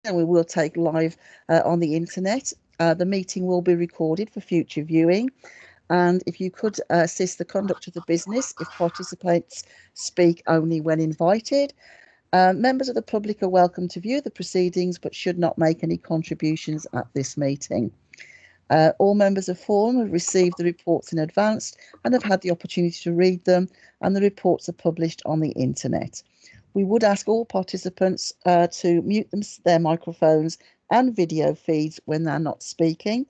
and we will take live on the internet. The meeting will be recorded for future viewing. And if you could assist the conduct of the business if participants speak only when invited. Members of the public are welcome to view the proceedings but should not make any contributions at this meeting. All members of Forum have received the reports in advance and have had the opportunity to read them, and the reports are published on the internet. We would ask all participants to mute their microphones and video feeds when they're not speaking,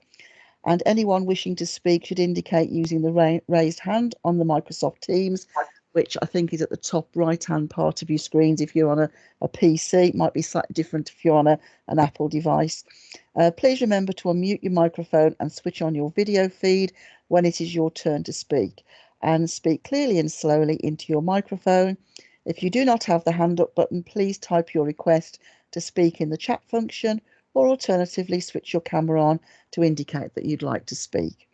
and anyone wishing to speak should indicate using the raised hand on the Microsoft Teams, which I think is at the top right hand part of your screens if you're on a PC. It might be slightly different if you're on an Apple device. Please remember to unmute your microphone and switch on your video feed when it is your turn to speak, and speak clearly and slowly into your microphone. If you do not have the hand up button, please type your request to speak in the chat function, or alternatively switch your camera on to indicate that you'd like to speak.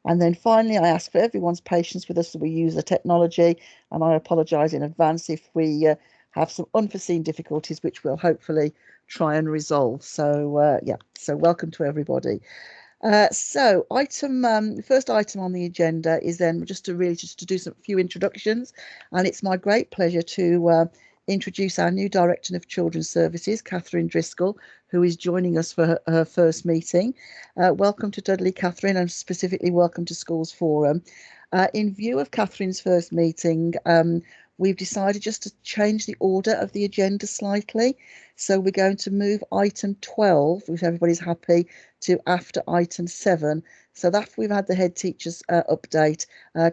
And then finally, I ask for everyone's patience with us as we use the technology, and I apologise in advance if we have some unforeseen difficulties, which we'll hopefully try and resolve. So so welcome to everybody. So first item on the agenda is then just to do some few introductions, and it's my great pleasure to introduce our new Director of Children's Services, Catherine Driscoll, who is joining us for her first meeting. Welcome to Dudley, Catherine, and specifically welcome to Schools Forum. In view of Catherine's first meeting, we've decided just to change the order of the agenda slightly. So we're going to move item 12, if everybody's happy, to after item 7. So after we've had the head teacher's update,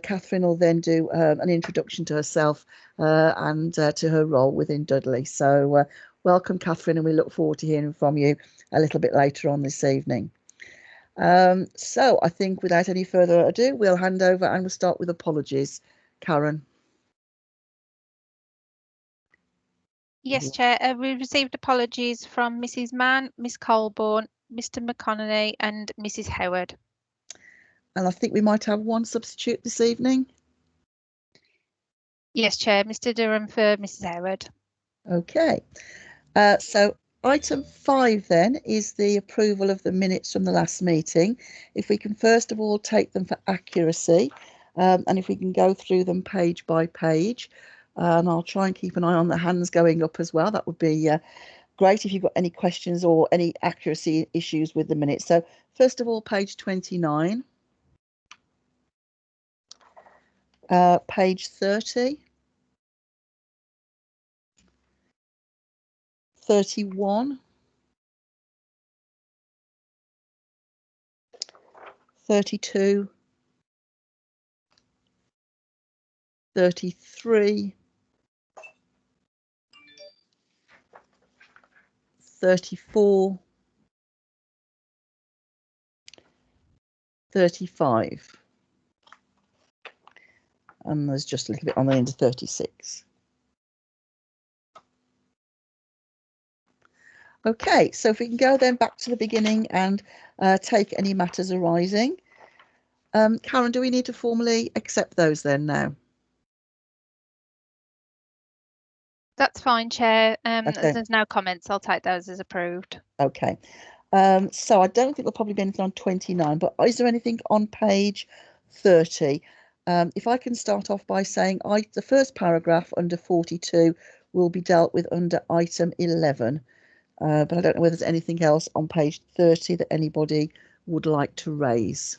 Catherine will then do an introduction to herself and to her role within Dudley. So welcome, Catherine, and we look forward to hearing from you a little bit later on this evening. So I think without any further ado, we'll hand over and we'll start with apologies. Karen. Yes, Chair. We received apologies from Mrs. Mann, Miss Colborne, Mr. McConaughey and Mrs. Howard. And I think we might have one substitute this evening. Yes, Chair. Mr. Durham for Mrs. Howard. Okay. So item 5 then is the approval of the minutes from the last meeting. If we can first of all take them for accuracy, and if we can go through them page by page, and I'll try and keep an eye on the hands going up as well. That would be great if you've got any questions or any accuracy issues with the minutes. So first of all, page 29, page 30, 31, 32, 33, 34, 35, and there's just a little bit on the end of 36. Okay, so if we can go then back to the beginning and take any matters arising. Karen, do we need to formally accept those then now? That's fine, Chair. Okay. As there's no comments, I'll take those as approved. Okay. So I don't think there'll probably be anything on 29, but is there anything on page 30? If I can start off by saying the first paragraph under 42 will be dealt with under item 11, but I don't know whether there's anything else on page 30 that anybody would like to raise.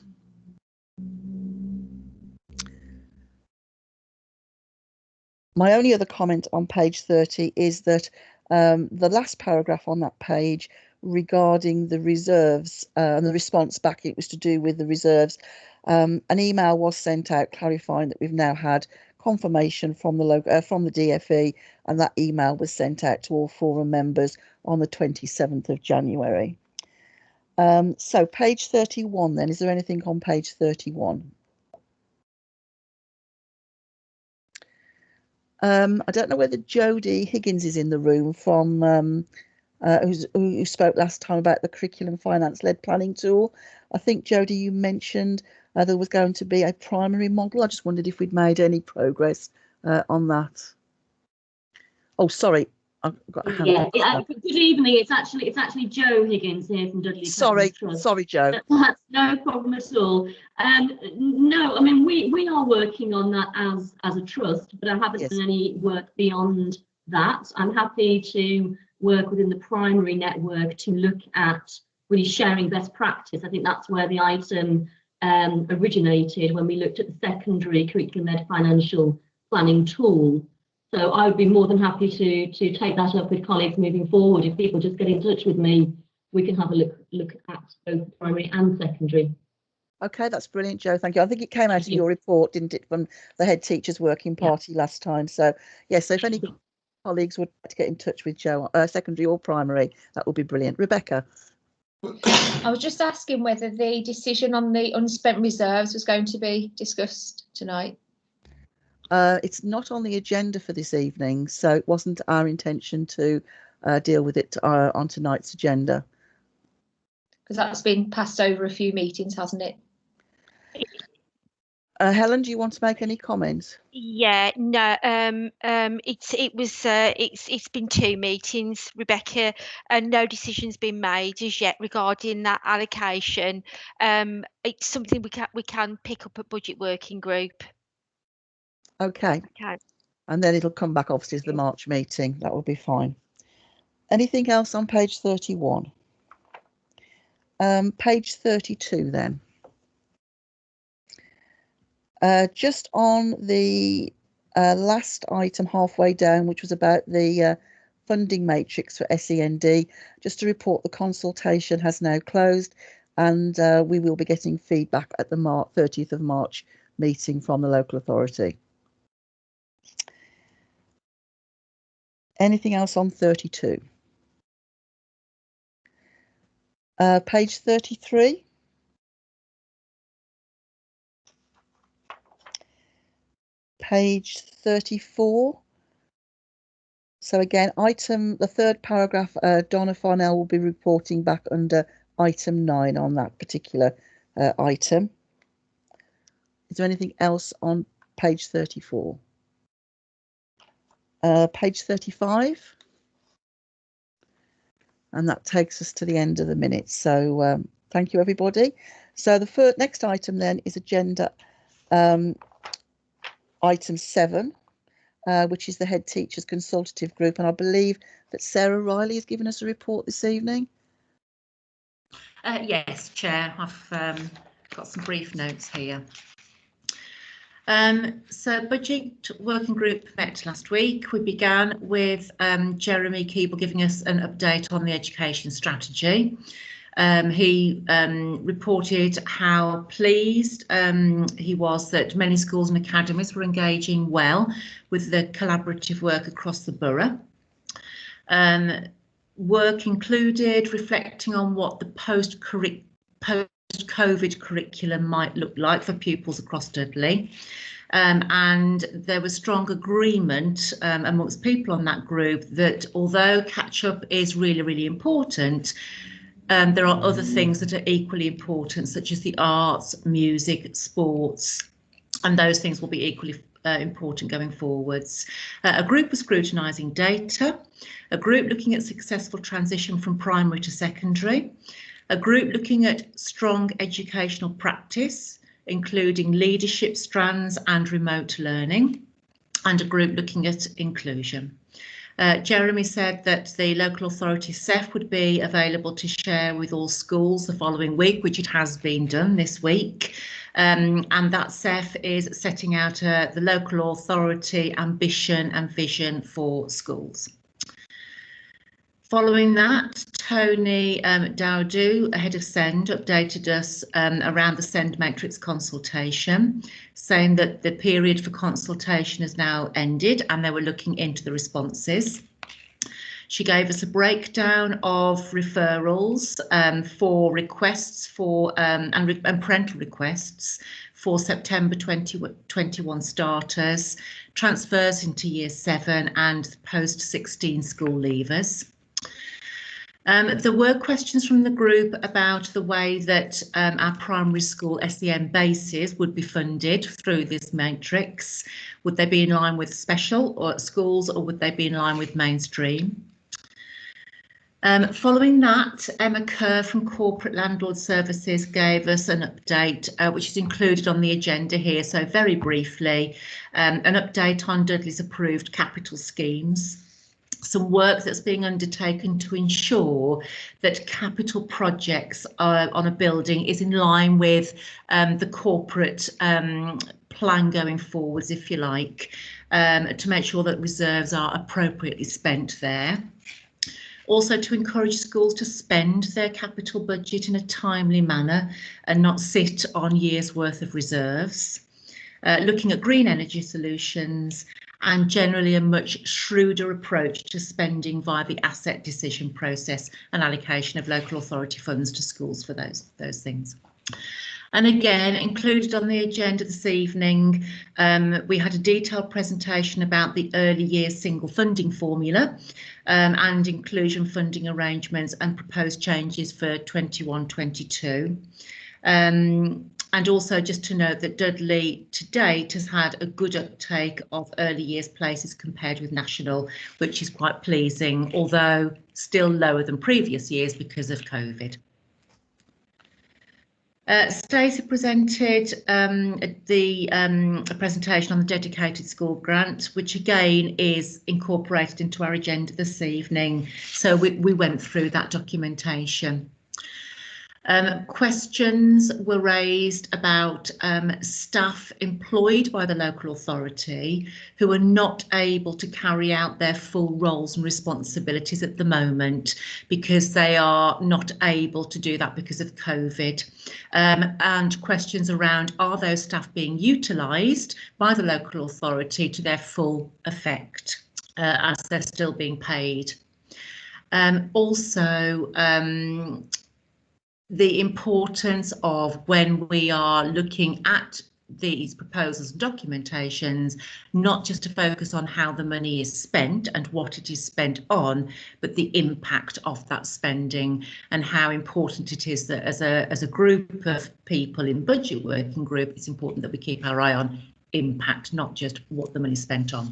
My only other comment on page 30 is that the last paragraph on that page regarding the reserves and the response back, it was to do with the reserves. An email was sent out clarifying that we've now had confirmation from the DFE, and that email was sent out to all forum members on the 27th of January. So page 31 then, is there anything on page 31? I don't know whether Jodie Higgins is in the room from who spoke last time about the curriculum finance led planning tool. I think, Jodie, you mentioned there was going to be a primary model. I just wondered if we'd made any progress on that. Oh, sorry, I've got a hand Yeah, up. good evening. It's actually Joe Higgins here from Dudley. Sorry, Joe. That's no problem at all. No, I mean we are working on that as a trust, but I haven't done any work beyond that. I'm happy to work within the primary network to look at really sharing best practice. I think that's where the item originated when we looked at the secondary curriculum-led financial planning tool. So I would be more than happy to take that up with colleagues moving forward. If people just get in touch with me, we can have a look at both primary and secondary. Okay, that's brilliant, Joe. Thank you. I think it came out of your report, didn't it, from the head teachers working party last time. So yes, so if any colleagues would like to get in touch with Joe, secondary or primary, that would be brilliant. Rebecca. I was just asking whether the decision on the unspent reserves was going to be discussed tonight. It's not on the agenda for this evening, so it wasn't our intention to deal with it on tonight's agenda. Because that's been passed over a few meetings, hasn't it? Helen, do you want to make any comments? Yeah, no, it's been 2 meetings, Rebecca, and no decision's been made as yet regarding that allocation. It's something we can pick up at budget working group. Okay. And then it'll come back obviously to the March meeting. That will be fine. Anything else on page 31? Page 32 then. Just on the last item halfway down, which was about the funding matrix for SEND, just to report the consultation has now closed, and we will be getting feedback at the 30th of March meeting from the local authority. Anything else on 32? Page 33. Page 34. So again, the third paragraph, Donna Farnell will be reporting back under item 9 on that particular item. Is there anything else on page 34? Page 35. And that takes us to the end of the minutes. So thank you, everybody. So the next item then is agenda item 7, which is the head teachers consultative group. And I believe that Sarah Riley has given us a report this evening. Yes, Chair, I've got some brief notes here. So budget working group met last week. We began with Jeremy Keeble giving us an update on the education strategy. He reported how pleased he was that many schools and academies were engaging well with the collaborative work across the borough. Work included reflecting on what the post-COVID curriculum might look like for pupils across Dudley. And there was strong agreement amongst people on that group that although catch-up is really, really important, there are other things that are equally important, such as the arts, music, sports, and those things will be equally important going forwards. A group was scrutinising data, a group looking at successful transition from primary to secondary, a group looking at strong educational practice, including leadership strands and remote learning, and a group looking at inclusion. Jeremy said that the local authority CEF would be available to share with all schools the following week, which it has been done this week. And that CEF is setting out the local authority ambition and vision for schools. Following that, Tony Dowdoo, head of SEND, updated us around the SEND matrix consultation, saying that the period for consultation has now ended and they were looking into the responses. She gave us a breakdown of referrals for requests for and parental requests for September 2021 starters, transfers into Year 7 and post-16 school leavers. There were questions from the group about the way that our primary school SEN bases would be funded through this matrix. Would they be in line with special or schools, or would they be in line with mainstream? Following that, Emma Kerr from Corporate Landlord Services gave us an update, which is included on the agenda here. So very briefly, an update on Dudley's approved capital schemes. Some work that's being undertaken to ensure that capital projects on a building is in line with the corporate plan going forwards, if you like, to make sure that reserves are appropriately spent there. Also to encourage schools to spend their capital budget in a timely manner and not sit on years' worth of reserves. Looking at green energy solutions, and generally a much shrewder approach to spending via the asset decision process and allocation of local authority funds to schools for those things. And again, included on the agenda this evening, we had a detailed presentation about the early years single funding formula and inclusion funding arrangements and proposed changes for 21-22. And also just to note that Dudley to date has had a good uptake of early years places compared with national, which is quite pleasing, although still lower than previous years because of COVID. Stacey presented a presentation on the dedicated school grant, which again is incorporated into our agenda this evening. So we went through that documentation. Questions were raised about staff employed by the local authority who are not able to carry out their full roles and responsibilities at the moment because they are not able to do that because of COVID. And questions around, are those staff being utilised by the local authority to their full effect as they're still being paid? Also, the importance of when we are looking at these proposals and documentations, not just to focus on how the money is spent and what it is spent on, but the impact of that spending and how important it is that as a group of people in budget working group, it's important that we keep our eye on impact, not just what the money is spent on.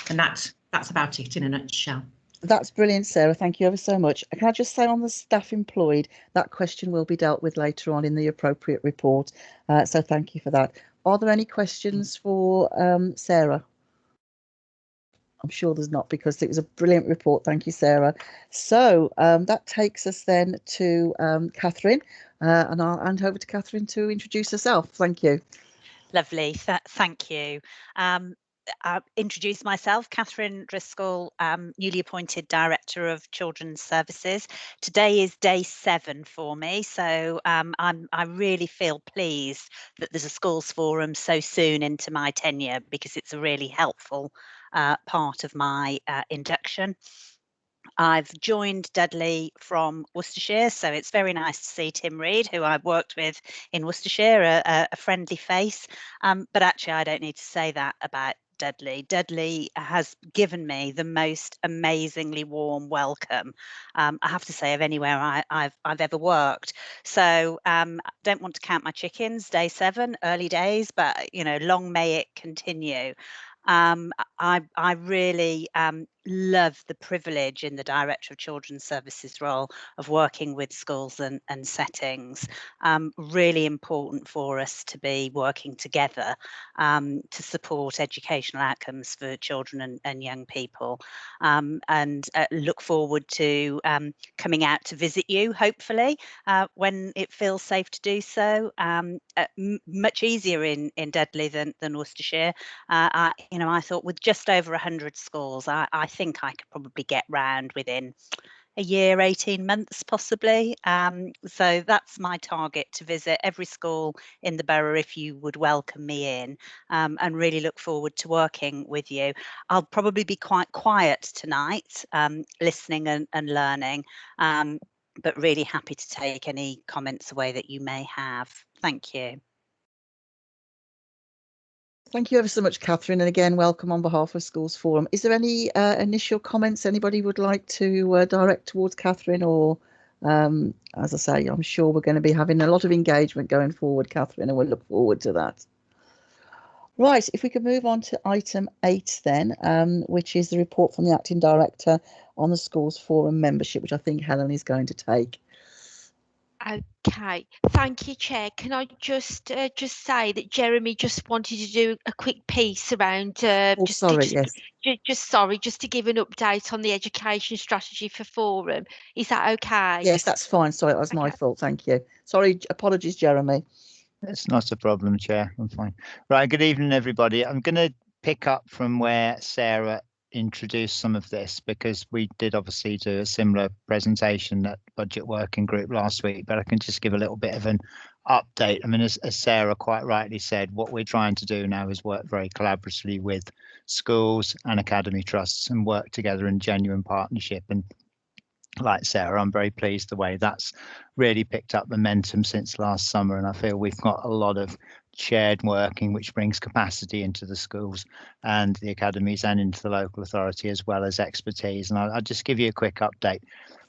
And that's about it in a nutshell. That's brilliant, Sarah. Thank you ever so much. Can I just say on the staff employed, that question will be dealt with later on in the appropriate report. So thank you for that. Are there any questions for Sarah? I'm sure there's not, because it was a brilliant report. Thank you, Sarah. So that takes us then to Catherine, and I'll hand over to Catherine to introduce herself. Thank you. Lovely. Thank you. I'll introduce myself, Catherine Driscoll, newly appointed Director of Children's Services. Today is day 7 for me, so I really feel pleased that there's a schools forum so soon into my tenure, because it's a really helpful part of my induction. I've joined Dudley from Worcestershire, so it's very nice to see Tim Reed, who I've worked with in Worcestershire, a friendly face. But actually, I don't need to say that about Dudley. Dudley has given me the most amazingly warm welcome, I have to say, of anywhere I've ever worked. So don't want to count my chickens, day 7, early days, but you know, long may it continue. I really love the privilege in the Director of Children's Services role of working with schools and settings. Really important for us to be working together to support educational outcomes for children and young people. And look forward to coming out to visit you, hopefully, when it feels safe to do so. Much easier in Dudley than Worcestershire. You know, I thought with just over 100 schools, I think I could probably get round within a year, 18 months possibly. So that's my target, to visit every school in the borough if you would welcome me in, and really look forward to working with you. I'll probably be quite quiet tonight, listening and learning, but really happy to take any comments away that you may have. Thank you. Thank you ever so much, Catherine, and again, welcome on behalf of Schools Forum. Is there any initial comments anybody would like to direct towards Catherine, or as I say, I'm sure we're going to be having a lot of engagement going forward, Catherine, and we'll look forward to that. Right, if we could move on to item 8 then, which is the report from the Acting Director on the Schools Forum membership, which I think Helen is going to take. Okay, thank you, Chair. Can I just say that Jeremy just wanted to do a quick piece around just to give an update on the education strategy for Forum. Is that okay? Yes, that's fine. Sorry, that was my fault. Thank you. Sorry, apologies, Jeremy. It's not a problem, Chair. I'm fine. Right, good evening, everybody. I'm going to pick up from where Sarah introduced some of this, because we did obviously do a similar presentation at Budget Working Group last week, but I can just give a little bit of an update. I mean, as Sarah quite rightly said, what we're trying to do now is work very collaboratively with schools and academy trusts and work together in genuine partnership. And like Sarah, I'm very pleased the way that's really picked up momentum since last summer, and I feel we've got a lot of shared working which brings capacity into the schools and the academies and into the local authority, as well as expertise. And I'll just give you a quick update.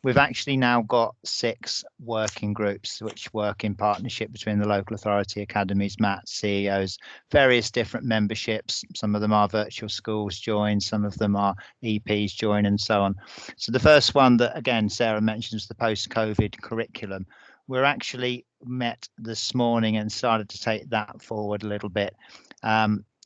We've actually now got 6 working groups which work in partnership between the local authority, academies, MAT, CEOs, various different memberships. Some of them are virtual schools join, some of them are EPs join, and so on. So the first one that, again, Sarah mentions, the post-COVID curriculum. We're actually met this morning and started to take that forward a little bit.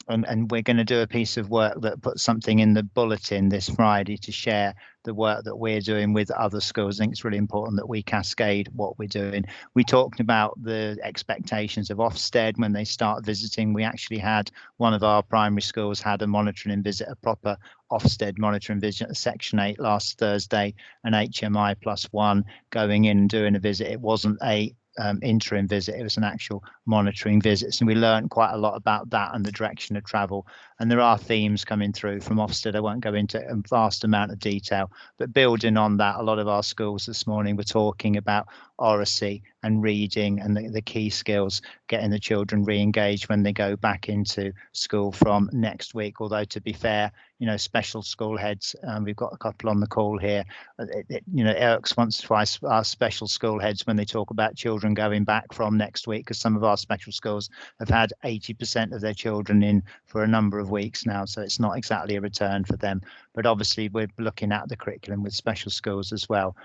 And we're going to do a piece of work that puts something in the bulletin this Friday to share the work that we're doing with other schools. I think it's really important that we cascade what we're doing. We talked about the expectations of Ofsted when they start visiting. We actually had one of our primary schools had a monitoring visit, a proper Ofsted monitoring visit at Section 8 last Thursday, an HMI +1 going in and doing a visit. It wasn't a interim visit, it was an actual monitoring visit, and we learned quite a lot about that and the direction of travel. And there are themes coming through from Ofsted. I won't go into a vast amount of detail, but building on that, a lot of our schools this morning were talking about oracy and reading and the key skills, getting the children re-engaged when they go back into school from next week. Although, to be fair, you know, special school heads, we've got a couple on the call here, you know, irks once or twice our special school heads when they talk about children going back from next week, because some of our special schools have had 80% of their children in for a number of weeks now, so it's not exactly a return for them. But obviously we're looking at the curriculum with special schools as well.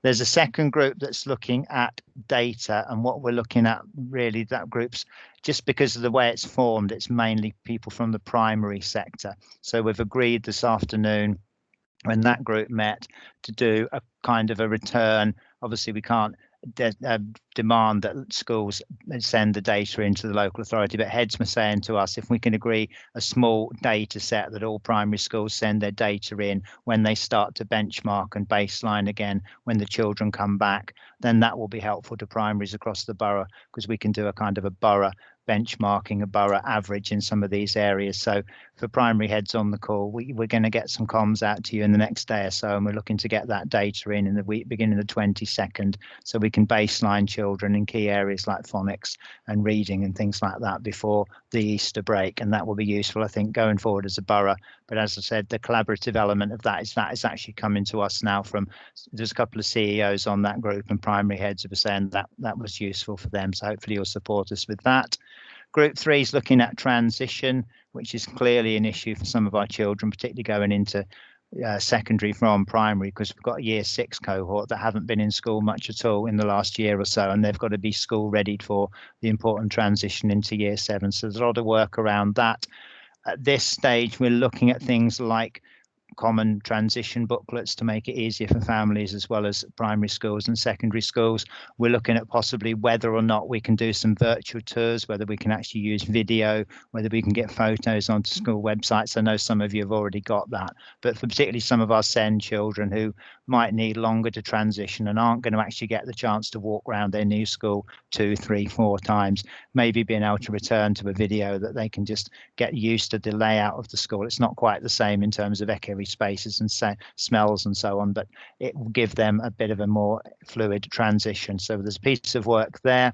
There's a second group that's looking at data, and what we're looking at really, that group's, just because of the way it's formed, it's mainly people from the primary sector. So we've agreed this afternoon when that group met to do a kind of a return. Obviously we can't demand that schools send the data into the local authority, but heads were saying to us, if we can agree a small data set that all primary schools send their data in when they start to benchmark and baseline again when the children come back, then that will be helpful to primaries across the borough, because we can do a kind of a borough benchmarking, a borough average in some of these areas. So for primary heads on the call, we're going to get some comms out to you in the next day or so, and we're looking to get that data in the week beginning the 22nd, so we can baseline children in key areas like phonics and reading and things like that before the Easter break. And that will be useful, I think, going forward as a borough. But as I said, the collaborative element of that is actually coming to us now from, there's a couple of CEOs on that group and primary heads who were saying that was useful for them. So hopefully you'll support us with that. Group 3 is looking at transition, which is clearly an issue for some of our children, particularly going into secondary from primary, because we've got a year 6 cohort that haven't been in school much at all in the last year or so, and they've got to be school readied for the important transition into year 7. So there's a lot of work around that. At this stage, we're looking at things like common transition booklets to make it easier for families as well as primary schools and secondary schools. We're looking at possibly whether or not we can do some virtual tours, whether we can actually use video, whether we can get photos onto school websites. I know some of you have already got that, but for particularly some of our SEN children who might need longer to transition and aren't going to actually get the chance to walk around their new school 2, 3, 4 times, maybe being able to return to a video that they can just get used to the layout of the school. It's not quite the same in terms of echoey spaces and smells and so on, but it will give them a bit of a more fluid transition. So there's a piece of work there.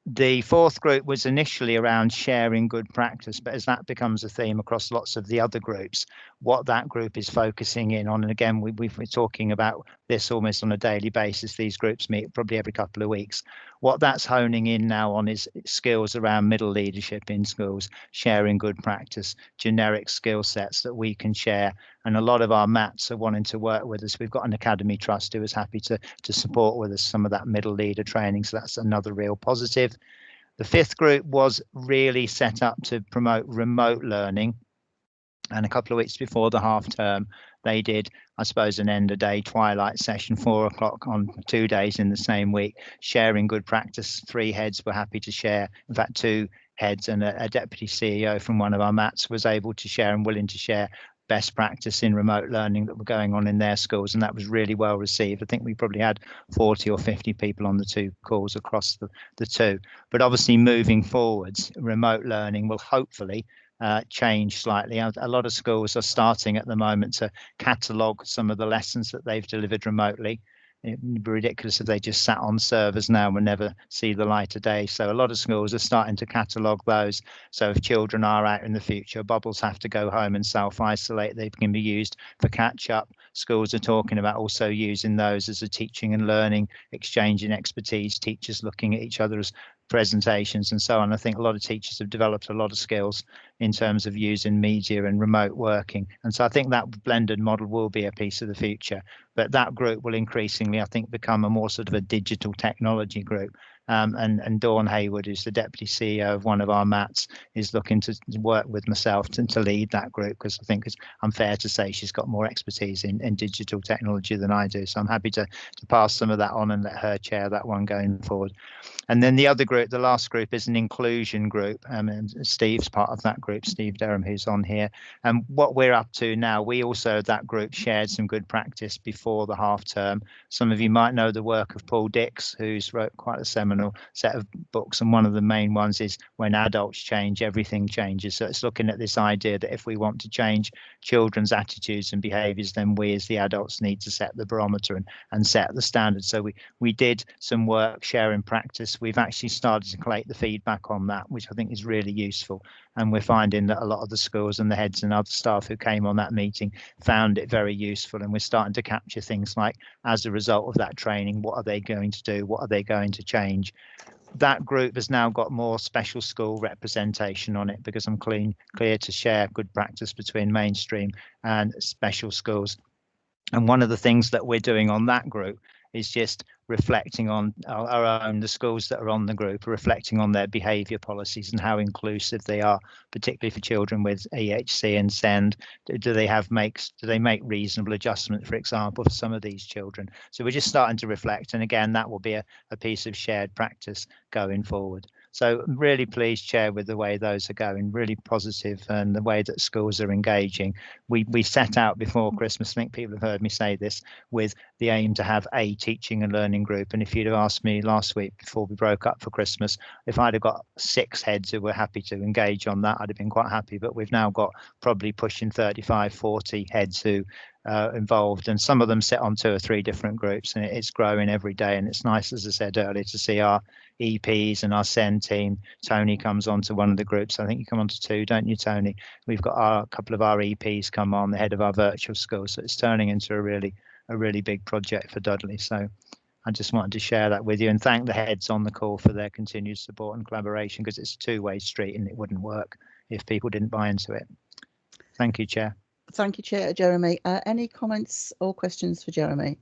The fourth group was initially around sharing good practice, but as that becomes a theme across lots of the other groups, what that group is focusing in on, and again, we're talking about this almost on a daily basis. These groups meet probably every couple of weeks. What that's honing in now on is skills around middle leadership in schools, sharing good practice, generic skill sets that we can share. And a lot of our MATs are wanting to work with us. We've got an academy trust who is happy to support with us some of that middle leader training. So that's another real positive. The fifth group was really set up to promote remote learning. And a couple of weeks before the half term, they did, I suppose, an end of day twilight session, 4 o'clock on 2 days in the same week, sharing good practice. 3 heads were happy to share. In fact, 2 heads and a deputy CEO from one of our MATs was able to share and willing to share best practice in remote learning that were going on in their schools, and that was really well received. I think we probably had 40 or 50 people on the 2 calls across the 2. But obviously moving forwards, remote learning will hopefully change slightly. A lot of schools are starting at the moment to catalogue some of the lessons that they've delivered remotely. It would be ridiculous if they just sat on servers now and never see the light of day. So a lot of schools are starting to catalogue those. So if children are out in the future, bubbles have to go home and self-isolate. They can be used for catch-up. Schools are talking about also using those as a teaching and learning, exchanging expertise, teachers looking at each other's presentations and so on. I think a lot of teachers have developed a lot of skills in terms of using media and remote working. And so I think that blended model will be a piece of the future. But that group will increasingly, I think, become a more sort of a digital technology group. And Dawn Hayward, who's the deputy CEO of one of our MATs, is looking to work with myself to lead that group, because I think it's unfair to say she's got more expertise in digital technology than I do. So I'm happy to pass some of that on and let her chair that one going forward. And then the other group, the last group, is an inclusion group. And Steve's part of that group, Steve Derham, who's on here. And what we're up to now, we also, that group, shared some good practice before the half term. Some of you might know the work of Paul Dix, who's wrote quite a seminal set of books, and one of the main ones is When Adults Change, Everything Changes. So it's looking at this idea that if we want to change children's attitudes and behaviours, then we as the adults need to set the barometer and set the standard. So we did some work sharing practice. We've actually started to collate the feedback on that, which I think is really useful. And we're finding that a lot of the schools and the heads and other staff who came on that meeting found it very useful. And we're starting to capture things like, as a result of that training, what are they going to do? What are they going to change? That group has now got more special school representation on it, because I'm clear to share good practice between mainstream and special schools. And one of the things that we're doing on that group is just reflecting on our own, the schools that are on the group are reflecting on their behaviour policies and how inclusive they are, particularly for children with EHC and SEND. Do they make reasonable adjustment, for example, for some of these children? So we're just starting to reflect, and again, that will be a piece of shared practice going forward. So I'm really pleased, Chair, with the way those are going, really positive, and the way that schools are engaging. We set out before Christmas, I think people have heard me say this, with the aim to have a teaching and learning group. And if you'd have asked me last week before we broke up for Christmas, if I'd have got 6 heads who were happy to engage on that, I'd have been quite happy. But we've now got probably pushing 35, 40 heads who involved, and some of them sit on 2 or 3 different groups, and it's growing every day. And it's nice, as I said earlier, to see our EPs and our SEN team. Tony comes on to one of the groups. I think you come on to 2, don't you, Tony? We've got a couple of our EPs come on, the head of our virtual school. So it's turning into a really big project for Dudley. So I just wanted to share that with you and thank the heads on the call for their continued support and collaboration, because it's a 2-way street and it wouldn't work if people didn't buy into it. Thank you, Chair. Thank you, Chair. Jeremy. Any comments or questions for Jeremy?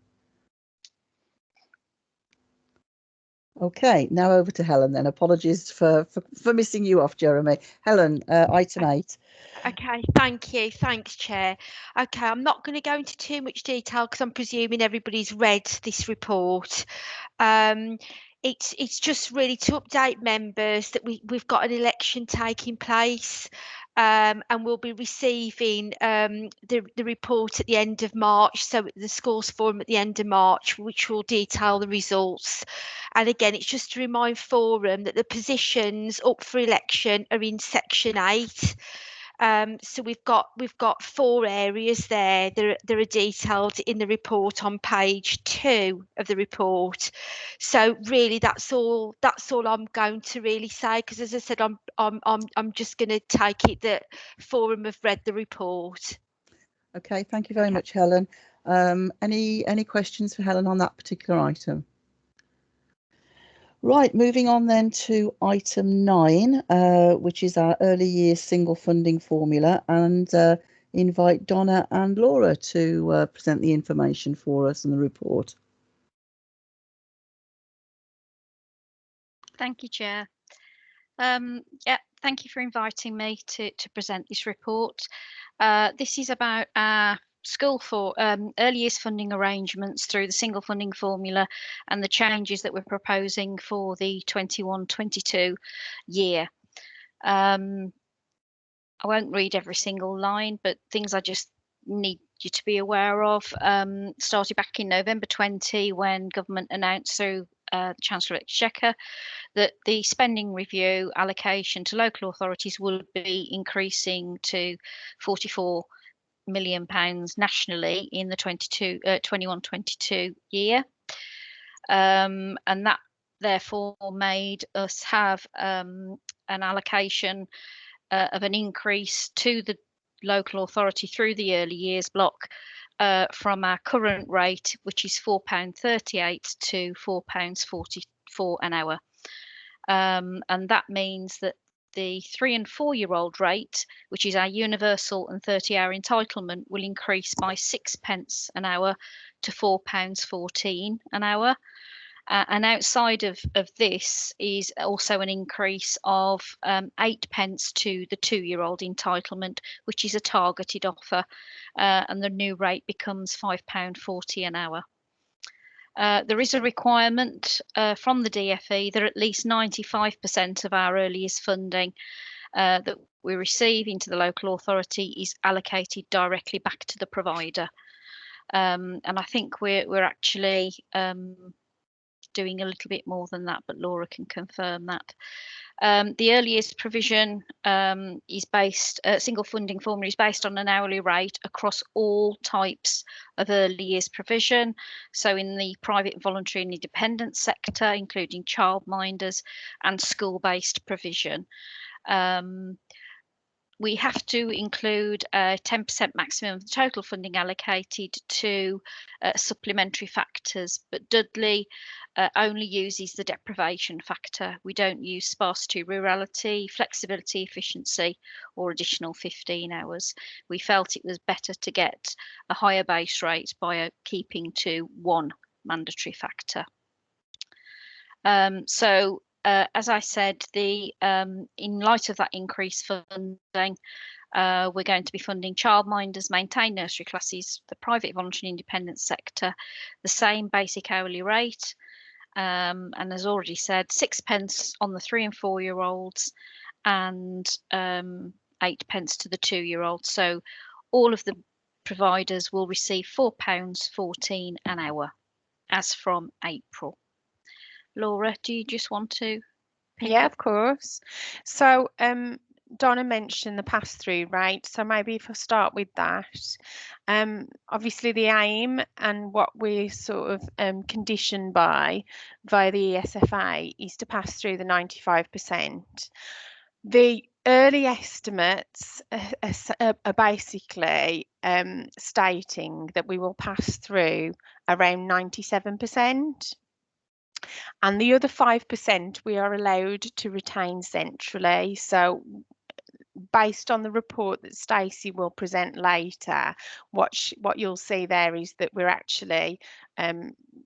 Okay, now over to Helen then. Apologies for missing you off, Jeremy. Helen, item 8. Okay, thank you. Thanks, Chair. Okay, I'm not going to go into too much detail because I'm presuming everybody's read this report. It's just really to update members that we've got an election taking place, and we'll be receiving the report at the end of March, so the schools forum at the end of March, which will detail the results. And again, it's just to remind forum that the positions up for election are in section 8. So we've got 4 areas there. They're detailed in the report on page 2 of the report. So really, that's all I'm going to really say, because as I said, I'm just going to take it that Forum have read the report. Okay, thank you very much, Helen. Any questions for Helen on that particular item? Right, moving on then to item 9, which is our early years single funding formula, and invite Donna and Laura to present the information for us and the report. Thank you, Chair. Thank you for inviting me to present this report. This is about our school for early years funding arrangements through the single funding formula and the changes that we're proposing for the 21-22 year. I won't read every single line, but things I just need you to be aware of. Started back in November 20 when government announced through the Chancellor of Exchequer that the spending review allocation to local authorities would be increasing to £44 million nationally in the 21-22 year, and that therefore made us have an allocation of an increase to the local authority through the early years block from our current rate, which is £4.38 to £4.44 an hour, and that means that the 3 and 4 year old rate, which is our universal and 30-hour entitlement, will increase by 6p an hour to £4.14 an hour. And outside of this is also an increase of 8p to the 2 year old entitlement, which is a targeted offer, and the new rate becomes £5.40 an hour. There is a requirement from the DFE that at least 95% of our early years funding that we receive into the local authority is allocated directly back to the provider. And I think we're actually doing a little bit more than that, but Laura can confirm that. The early years provision is based, single funding formula is based on an hourly rate across all types of early years provision. So in the private, voluntary and independent sector, including childminders and school-based provision. We have to include a 10% maximum of the total funding allocated to supplementary factors, but Dudley only uses the deprivation factor. We don't use sparsity, rurality, flexibility, efficiency, or additional 15 hours. We felt it was better to get a higher base rate by keeping to one mandatory factor. As I said, in light of that increased funding, we're going to be funding childminders, maintained nursery classes, the private, voluntary and independent sector, the same basic hourly rate, and as already said, 6p on the 3 and 4 year olds and 8p to the 2 year olds. So all of the providers will receive £4.14 an hour as from April. Laura, do you just want to pick up? Of course. So Donna mentioned the pass-through rate, so maybe if I start with that. Obviously the aim and what we're sort of conditioned by via the ESFA is to pass through the 95%. The early estimates are basically stating that we will pass through around 97%. And the other 5% we are allowed to retain centrally. So based on the report that Stacey will present later, what you'll see there is that we're actually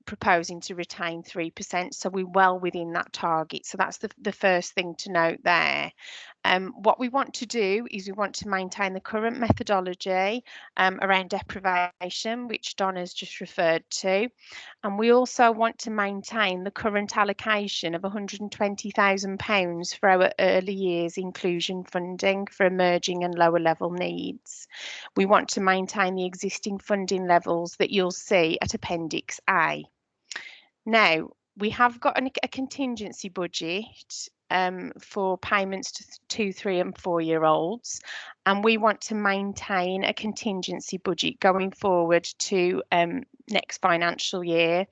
proposing to retain 3%. So we're well within that target. So that's the first thing to note there. What we want to do is we want to maintain the current methodology around deprivation, which Donna's just referred to. And we also want to maintain the current allocation of £120,000 for our early years inclusion funding for emerging and lower level needs. We want to maintain the existing funding levels that you'll see at Appendix A. Now, we have got a contingency budget for payments to 2, 3 and 4-year-olds, and we want to maintain a contingency budget going forward to next financial year.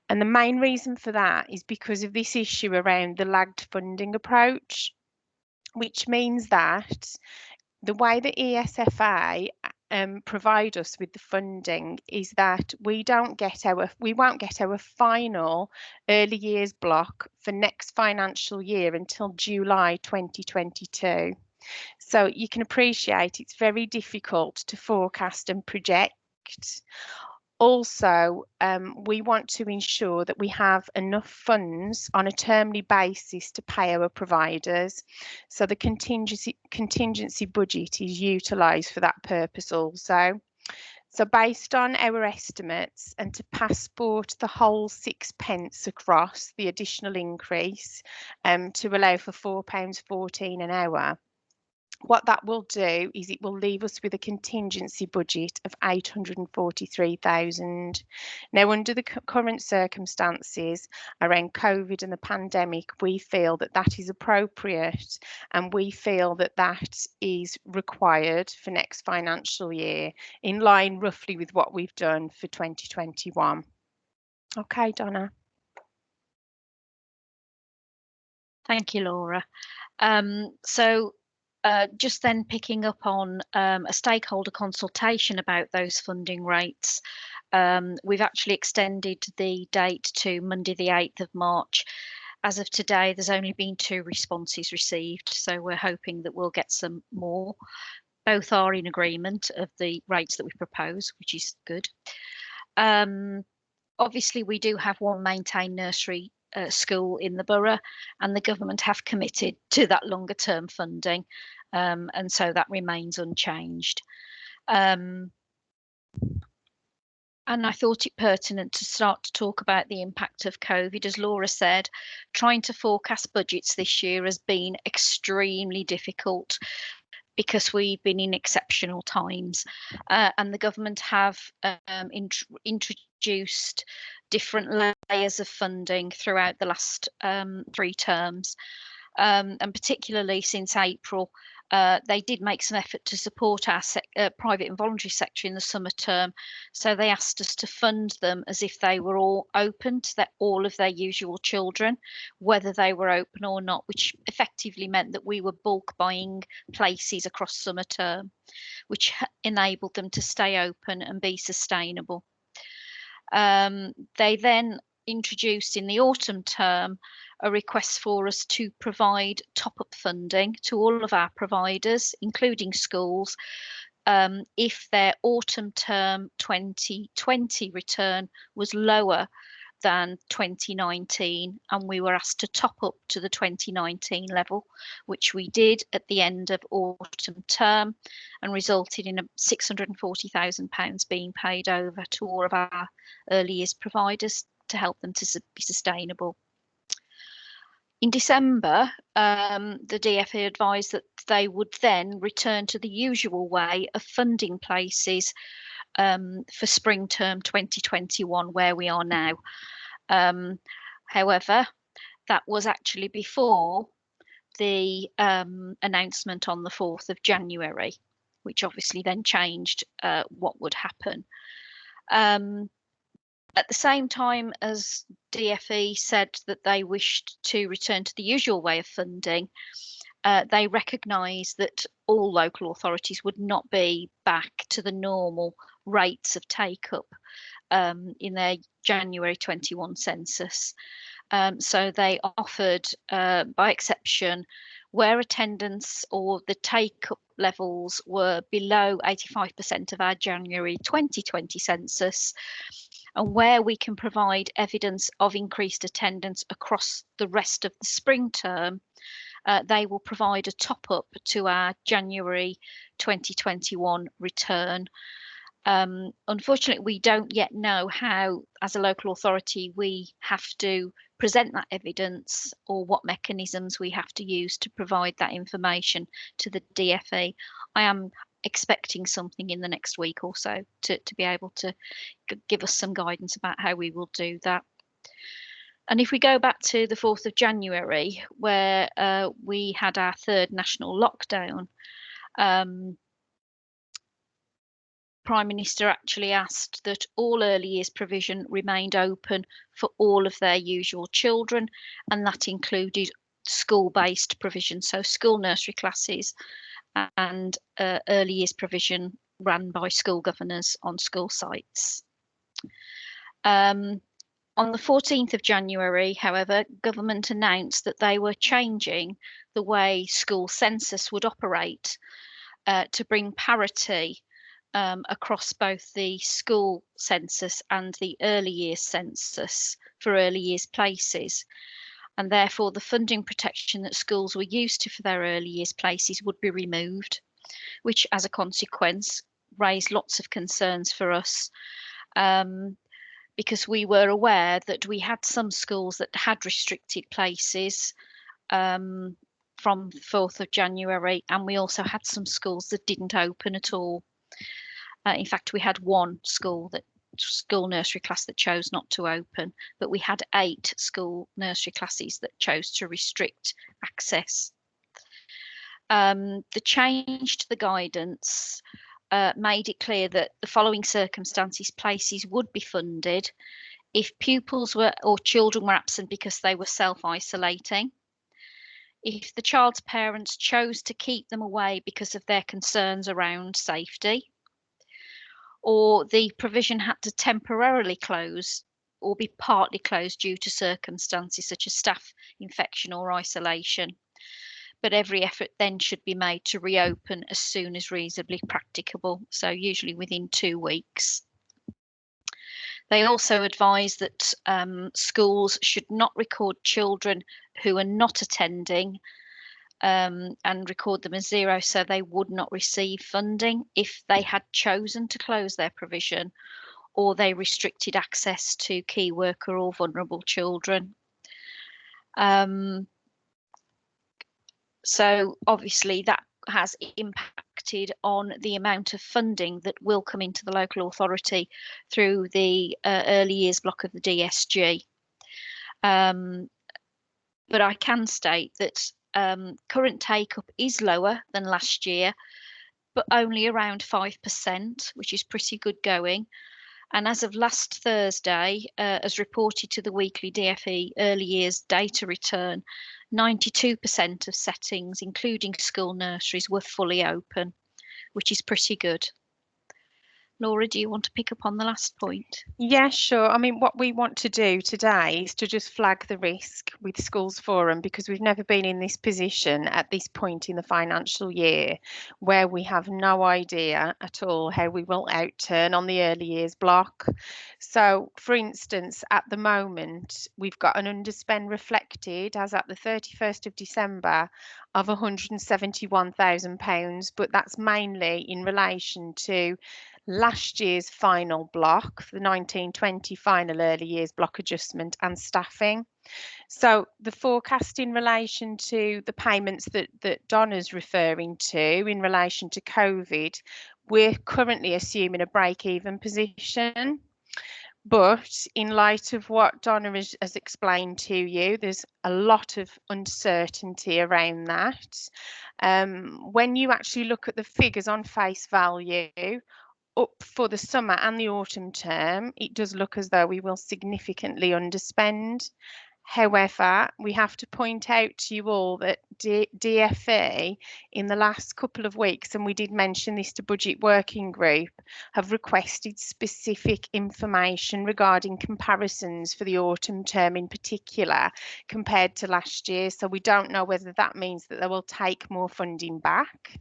And the main reason for that is because of this issue around the lagged funding approach, which means that the way the ESFA provide us with the funding is that we won't get our final early years block for next financial year until July 2022. So you can appreciate it's very difficult to forecast and project. Also, we want to ensure that we have enough funds on a termly basis to pay our providers. So the contingency budget is utilised for that purpose also. So based on our estimates, and to passport the whole 6p across the additional increase to allow for £4.14 an hour, what that will do is it will leave us with a contingency budget of 843,000. Now, under the current circumstances around COVID and the pandemic, we feel that that is appropriate, and we feel that that is required for next financial year, in line roughly with what we've done for 2021. Okay, Donna. Thank you, Laura. Just then picking up on a stakeholder consultation about those funding rates, we've actually extended the date to Monday the 8th of March. As of today, there's only been 2 responses received, so we're hoping that we'll get some more. Both are in agreement of the rates that we propose, which is good. Obviously, we do have one maintained nursery school in the borough, and the government have committed to that longer term funding, and so that remains unchanged. And I thought it pertinent to start to talk about the impact of COVID. As Laura said, trying to forecast budgets this year has been extremely difficult because we've been in exceptional times, and the government have introduced different layers of funding throughout the last 3 terms, and particularly since April. They did make some effort to support our private and voluntary sector in the summer term, so they asked us to fund them as if they were all open to all of their usual children, whether they were open or not, which effectively meant that we were bulk buying places across summer term, which enabled them to stay open and be sustainable. They then introduced in the autumn term a request for us to provide top-up funding to all of our providers, including schools, if their autumn term 2020 return was lower than 2019, and we were asked to top up to the 2019 level, which we did at the end of autumn term, and resulted in £640,000 being paid over to all of our early years providers to help them to be sustainable. In December, the DFE advised that they would then return to the usual way of funding places for spring term 2021, where we are now. However, that was actually before the announcement on the 4th of January, which obviously then changed what would happen. At the same time as DFE said that they wished to return to the usual way of funding, they recognised that all local authorities would not be back to the normal rates of take-up in their January 21 census. So they offered, by exception, where attendance or the take-up levels were below 85% of our January 2020 census, and where we can provide evidence of increased attendance across the rest of the spring term, they will provide a top-up to our January 2021 return. Unfortunately, we don't yet know how, as a local authority, we have to present that evidence, or what mechanisms we have to use to provide that information to the DFE. I am expecting something in the next week or so to be able to give us some guidance about how we will do that. And if we go back to the 4th of January, where we had our 3rd national lockdown, Prime Minister actually asked that all early years provision remained open for all of their usual children, and that included school-based provision, so school nursery classes and early years provision run by school governors on school sites. On the 14th of January, however, government announced that they were changing the way school census would operate to bring parity across both the school census and the early years census for early years places. And therefore the funding protection that schools were used to for their early years places would be removed, which as a consequence raised lots of concerns for us, because we were aware that we had some schools that had restricted places from the 4th of January, and we also had some schools that didn't open at all. In fact, we had one school nursery class that chose not to open, but we had 8 school nursery classes that chose to restrict access. The change to the guidance made it clear that the following circumstances places would be funded if pupils were or children were absent because they were self-isolating, if the child's parents chose to keep them away because of their concerns around safety, or the provision had to temporarily close or be partly closed due to circumstances such as staff infection or isolation. But every effort then should be made to reopen as soon as reasonably practicable, so usually within 2 weeks. They also advise that schools should not record children who are not attending and record them as 0, so they would not receive funding if they had chosen to close their provision or they restricted access to key worker or vulnerable children. So obviously that has impacted on the amount of funding that will come into the local authority through the early years block of the DSG. But I can state that current take-up is lower than last year, but only around 5%, which is pretty good going. And as of last Thursday, as reported to the weekly DFE early years data return, 92% of settings, including school nurseries, were fully open, which is pretty good. Laura, do you want to pick up on the last point? Yeah, sure. I mean, what we want to do today is to just flag the risk with Schools Forum, because we've never been in this position at this point in the financial year where we have no idea at all how we will outturn on the early years block. So, for instance, at the moment, we've got an underspend reflected as at the 31st of December of £171,000, but that's mainly in relation to last year's final block, the 1920 final early years block adjustment and staffing. So the forecast in relation to the payments that Donna's referring to in relation to COVID, we're currently assuming a break-even position. But in light of what Donna has explained to you, there's a lot of uncertainty around that. When you actually look at the figures on face value, up for the summer and the autumn term, it does look as though we will significantly underspend. However, we have to point out to you all that DFE in the last couple of weeks, and we did mention this to Budget Working Group, have requested specific information regarding comparisons for the autumn term in particular compared to last year. So we don't know whether that means that they will take more funding back.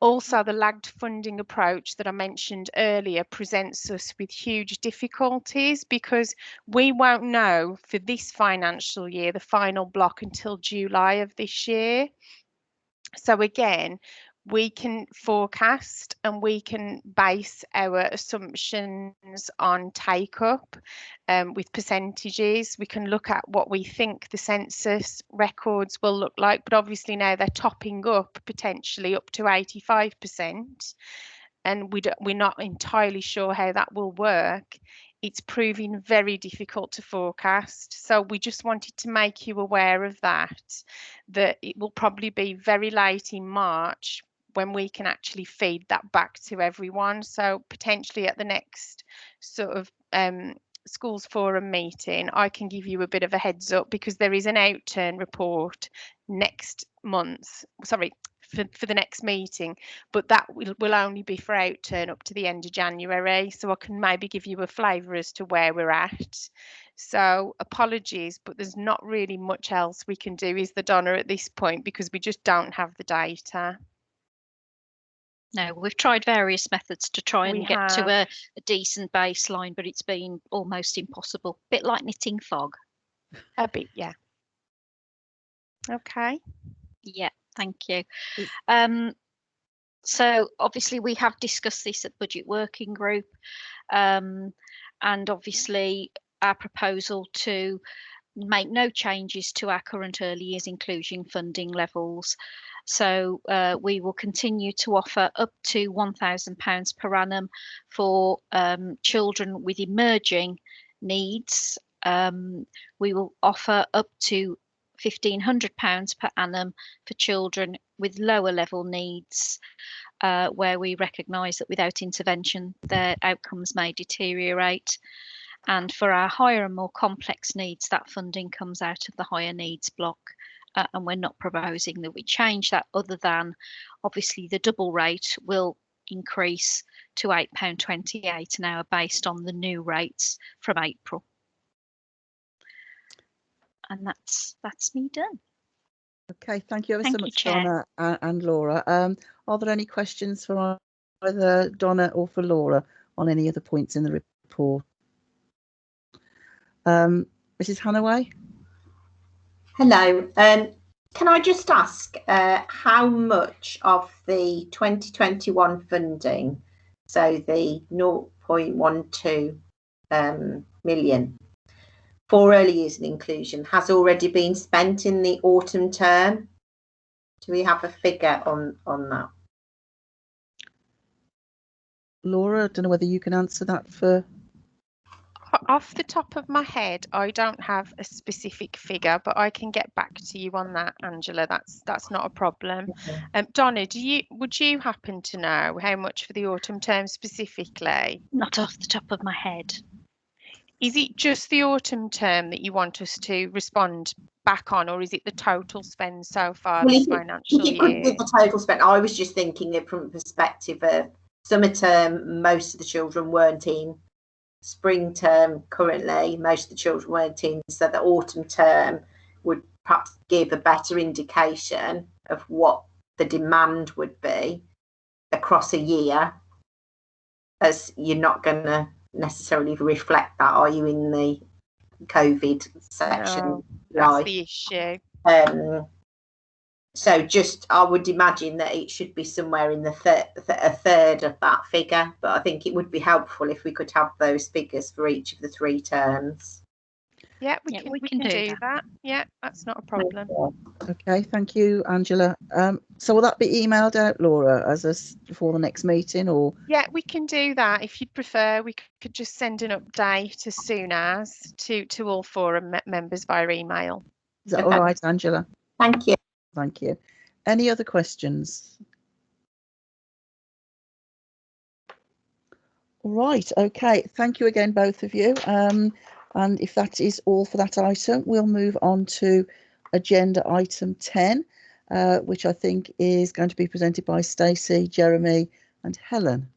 Also, the lagged funding approach that I mentioned earlier presents us with huge difficulties because we won't know for this financial year the final block until July of this year. So again, we can forecast and we can base our assumptions on take-up with percentages. We can look at what we think the census records will look like, but obviously now they're topping up potentially up to 85%. And we're not entirely sure how that will work it's proving very difficult to forecast. So we just wanted to make you aware of that it will probably be very late in March when we can actually feed that back to everyone. So potentially at the next sort of schools forum meeting, I can give you a bit of a heads up, because there is an outturn report next month, sorry, for the next meeting, but that will only be for outturn up to the end of January. So I can maybe give you a flavour as to where we're at. So apologies, but there's not really much else we can do, is the Donna, at this point, because we just don't have the data. No, we've tried various methods to try and get to a decent baseline, but it's been almost impossible. Bit like knitting fog. A bit, yeah. Okay. Yeah, thank you. So obviously we have discussed this at Budget Working Group, and obviously our proposal to make no changes to our current early years inclusion funding levels. So we will continue to offer up to £1,000 per annum for children with emerging needs. We will offer up to £1,500 per annum for children with lower level needs, where we recognise that without intervention their outcomes may deteriorate. And for our higher and more complex needs, that funding comes out of the higher needs block. And we're not proposing that we change that, other than obviously the double rate will increase to £8.28 an hour based on the new rates from April. And that's me done. Okay, thank you ever so much, Donna and Laura. Are there any questions for either Donna or for Laura on any of the points in the report? Mrs. Hannaway? Hello. Can I just ask how much of the 2021 funding, so the 0.12 million for early years and inclusion, has already been spent in the autumn term? Do we have a figure on that? Laura, I don't know whether you can answer that for... Off the top of my head, I don't have a specific figure, but I can get back to you on that, Angela. That's not a problem. Donna, would you happen to know how much for the autumn term specifically? Not off the top of my head. Is it just the autumn term that you want us to respond back on, or is it the total spend so far this financial year? It could be the total spend. I was just thinking it from a perspective of summer term, most of the children weren't in. Spring term, currently, most of the children weren't in. So the autumn term would perhaps give a better indication of what the demand would be across a year, as you're not going to necessarily reflect that, are you, in the COVID section? No, that's the issue. So just, I would imagine that it should be somewhere in the a third of that figure, but I think it would be helpful if we could have those figures for each of the 3 terms. Yeah, we can do that. Yeah, that's not a problem. Okay, thank you, Angela. So will that be emailed out, Laura, before the next meeting, or? Yeah, we can do that. If you'd prefer, we could just send an update as soon as to all forum members via email. Is that all right, Angela? Thank you. Thank you. Any other questions? All right, okay. Thank you again, both of you. And if that is all for that item, we'll move on to agenda item 10, which I think is going to be presented by Stacey, Jeremy and Helen.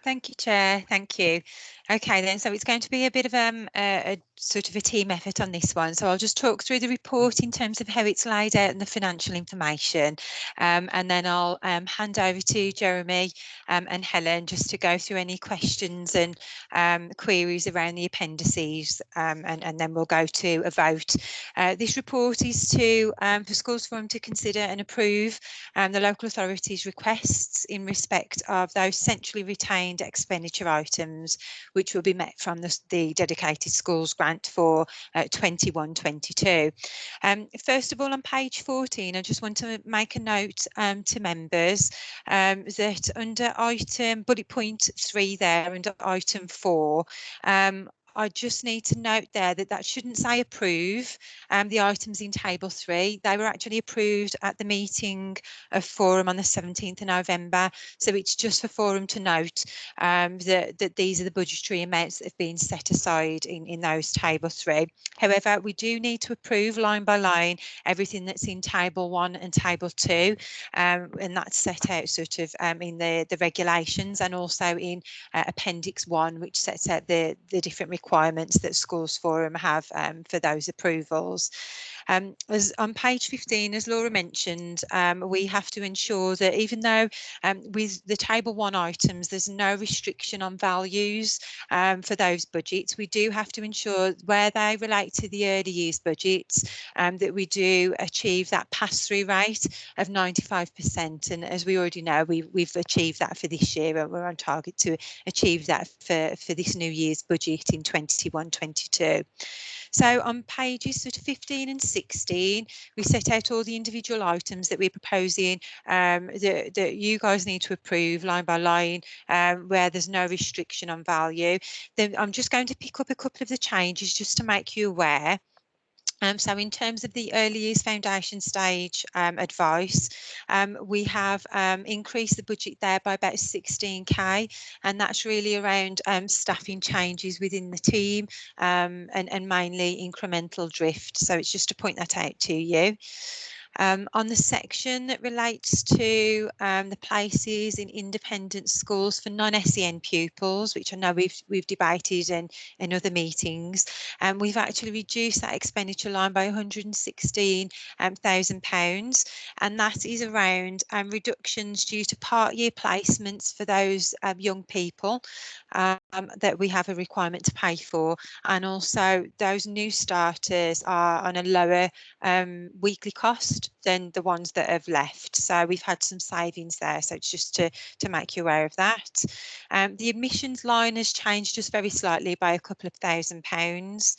Thank you, Chair. Thank you. Okay, then, so it's going to be a bit of a sort of a team effort on this one. So I'll just talk through the report in terms of how it's laid out and the financial information, and then I'll hand over to Jeremy and Helen just to go through any questions and queries around the appendices, and then we'll go to a vote. This report is for Schools Forum to consider and approve the local authorities' requests in respect of those centrally retained expenditure items which will be met from the dedicated schools grant for 21-22. First of all, on page 14, I just want to make a note to members that under item bullet point 3 there, under item 4, I just need to note there that shouldn't say approve the items in table 3. They were actually approved at the meeting of Forum on the 17th of November. So it's just for Forum to note that these are the budgetary amounts that have been set aside in those table 3. However, we do need to approve line by line everything that's in table 1 and table 2, and that's set out sort of in the regulations, and also in Appendix 1, which sets out the different requirements that Schools Forum have for those approvals. As on page 15, as Laura mentioned, we have to ensure that even though with the table 1 items, there's no restriction on values for those budgets, we do have to ensure where they relate to the early years budgets that we do achieve that pass-through rate of 95%. And as we already know, we've achieved that for this year, and we're on target to achieve that for this new year's budget in 21-22. So on pages sort of 15 and 16, we set out all the individual items that we're proposing that you guys need to approve line by line, where there's no restriction on value. Then I'm just going to pick up a couple of the changes just to make you aware. So in terms of the early years foundation stage advice, we have increased the budget there by about 16k, and that's really around staffing changes within the team and mainly incremental drift. So it's just to point that out to you. On the section that relates to the places in independent schools for non-SEN pupils, which I know we've debated in other meetings, and we've actually reduced that expenditure line by £116,000, and that is around reductions due to part year placements for those young people that we have a requirement to pay for, and also those new starters are on a lower weekly cost than the ones that have left. So we've had some savings there. So it's just to make you aware of that. The admissions line has changed just very slightly by a couple of £1,000s.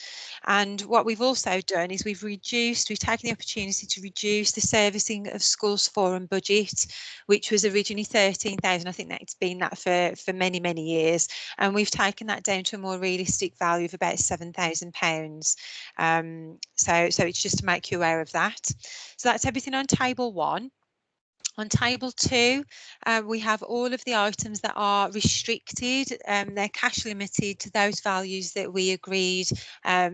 And what we've also done is we've taken the opportunity to reduce the servicing of Schools Forum budget, which was originally 13,000. I think that it's been that for many, many years. And we've taken that down to a more realistic value of about £7,000. So it's just to make you aware of that. So that's everything on table 1. On table 2, we have all of the items that are restricted. They're cash limited to those values that we agreed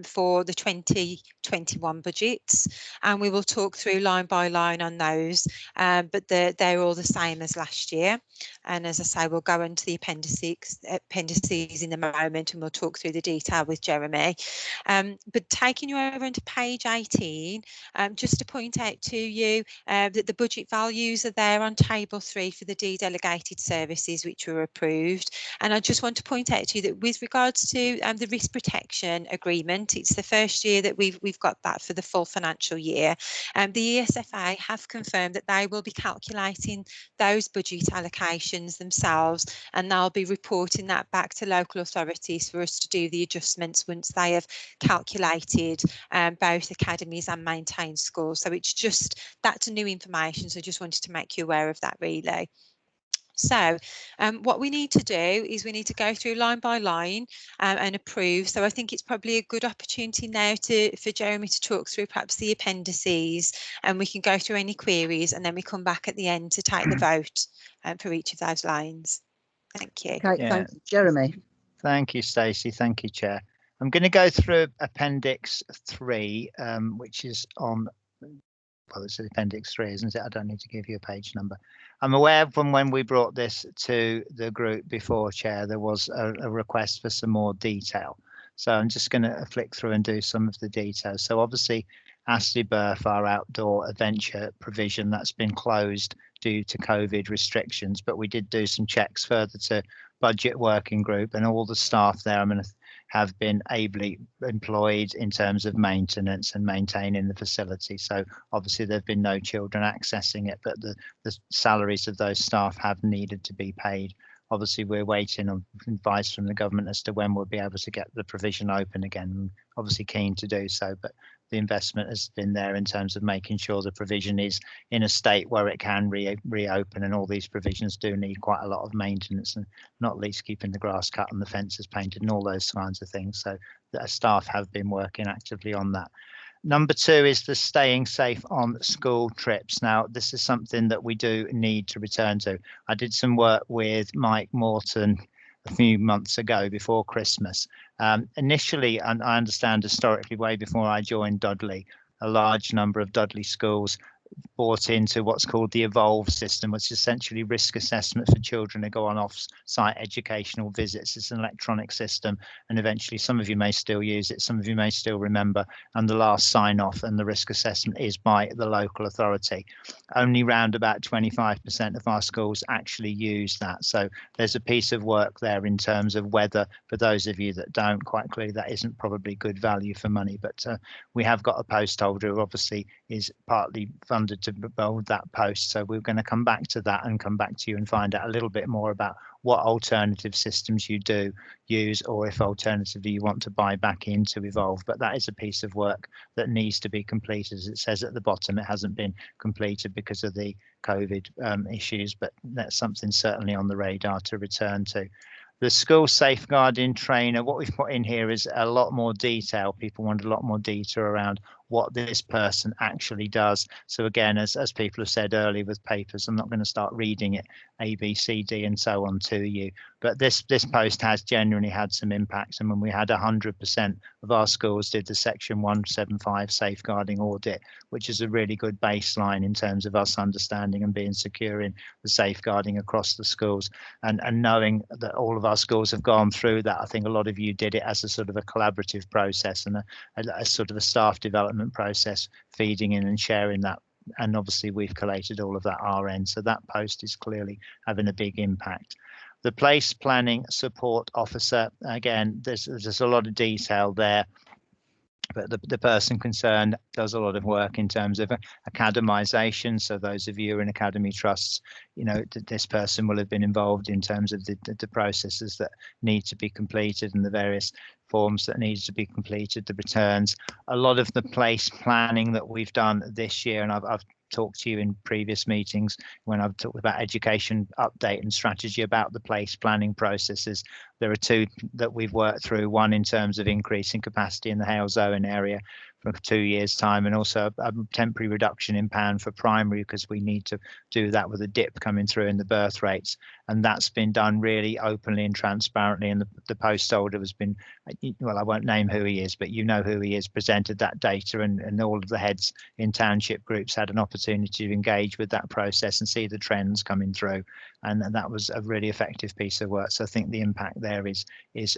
for the 2021 budgets, and we will talk through line by line on those, but they're all the same as last year. And as I say, we'll go into the appendices in a moment, and we'll talk through the detail with Jeremy. But taking you over into page 18, just to point out to you that the budget values are there on table 3 for the de-delegated services which were approved. And I just want to point out to you that with regards to the risk protection agreement, it's the first year that we've got that for the full financial year. The ESFA have confirmed that they will be calculating those budget allocations themselves, and they'll be reporting that back to local authorities for us to do the adjustments once they have calculated both academies and maintained schools. So that's new information, so I just wanted to make you aware of that really. So what we need to do is we need to go through line by line and approve. So I think it's probably a good opportunity now for Jeremy to talk through perhaps the appendices, and we can go through any queries, and then we come back at the end to take the vote for each of those lines. Thank you. Okay, thank you, Jeremy. Thank you, Stacey. Thank you, Chair. I'm going to go through Appendix 3, which is on, well, it's Appendix 3, isn't it? I don't need to give you a page number. I'm aware from when we brought this to the group before, Chair, there was a request for some more detail. So I'm just going to flick through and do some of the details. So obviously, Astley Burf, our outdoor adventure provision, that's been closed due to COVID restrictions, but we did do some checks further to budget working group, and all the staff there have been ably employed in terms of maintenance and maintaining the facility. So obviously there have been no children accessing it, but the salaries of those staff have needed to be paid obviously we're waiting on advice from the government as to when we'll be able to get the provision open again. Obviously keen to do so, but the investment has been there in terms of making sure the provision is in a state where it can reopen, and all these provisions do need quite a lot of maintenance, and not least keeping the grass cut and the fences painted and all those kinds of things. So the staff have been working actively on that. Number 2 is the staying safe on school trips. Now, this is something that we do need to return to. I did some work with Mike Morton a few months ago before Christmas. Initially, and I understand historically, way before I joined Dudley, a large number of Dudley schools bought into what's called the Evolve system, which is essentially risk assessment for children who go on off-site educational visits. It's an electronic system, and eventually some of you may still use it, some of you may still remember, and the last sign-off and the risk assessment is by the local authority. Only round about 25% of our schools actually use that, so there's a piece of work there in terms of whether, for those of you that don't, quite clearly that isn't probably good value for money, but we have got a post holder who obviously is partly funded to build that post, so we're going to come back to that and come back to you and find out a little bit more about what alternative systems you do use, or if alternatively you want to buy back into Evolve. But that is a piece of work that needs to be completed. As it says at the bottom, it hasn't been completed because of the COVID issues, but that's something certainly on the radar to return to. The school safeguarding trainer, what we've put in here is a lot more detail. People want a lot more detail around what this person actually does. So again, as people have said earlier with papers, I'm not going to start reading it A, B, C, D and so on to you. But this post has genuinely had some impact. And when we had 100% of our schools did the Section 175 safeguarding audit, which is a really good baseline in terms of us understanding and being secure in the safeguarding across the schools. And knowing that all of our schools have gone through that, I think a lot of you did it as a sort of a collaborative process and a sort of a staff development process, feeding in and sharing that, and obviously we've collated all of that our end, so that post is clearly having a big impact. The place planning support officer, again, there's a lot of detail there, but the person concerned does a lot of work in terms of academisation. So those of you who are in academy trusts, you know, this person will have been involved in terms of the processes that need to be completed and the various forms that need to be completed, the returns. A lot of the place planning that we've done this year, and I've talked to you in previous meetings when I've talked about education update and strategy about the place planning processes. There are 2 that we've worked through, one in terms of increasing capacity in the Hales Owen area for 2 years' time, and also a temporary reduction in pound for primary, because we need to do that with a dip coming through in the birth rates. And that's been done really openly and transparently, and the post holder has been, well, I won't name who he is, but you know who he is, presented that data, and all of the heads in township groups had an opportunity to engage with that process and see the trends coming through, and that was a really effective piece of work. So I think the impact there is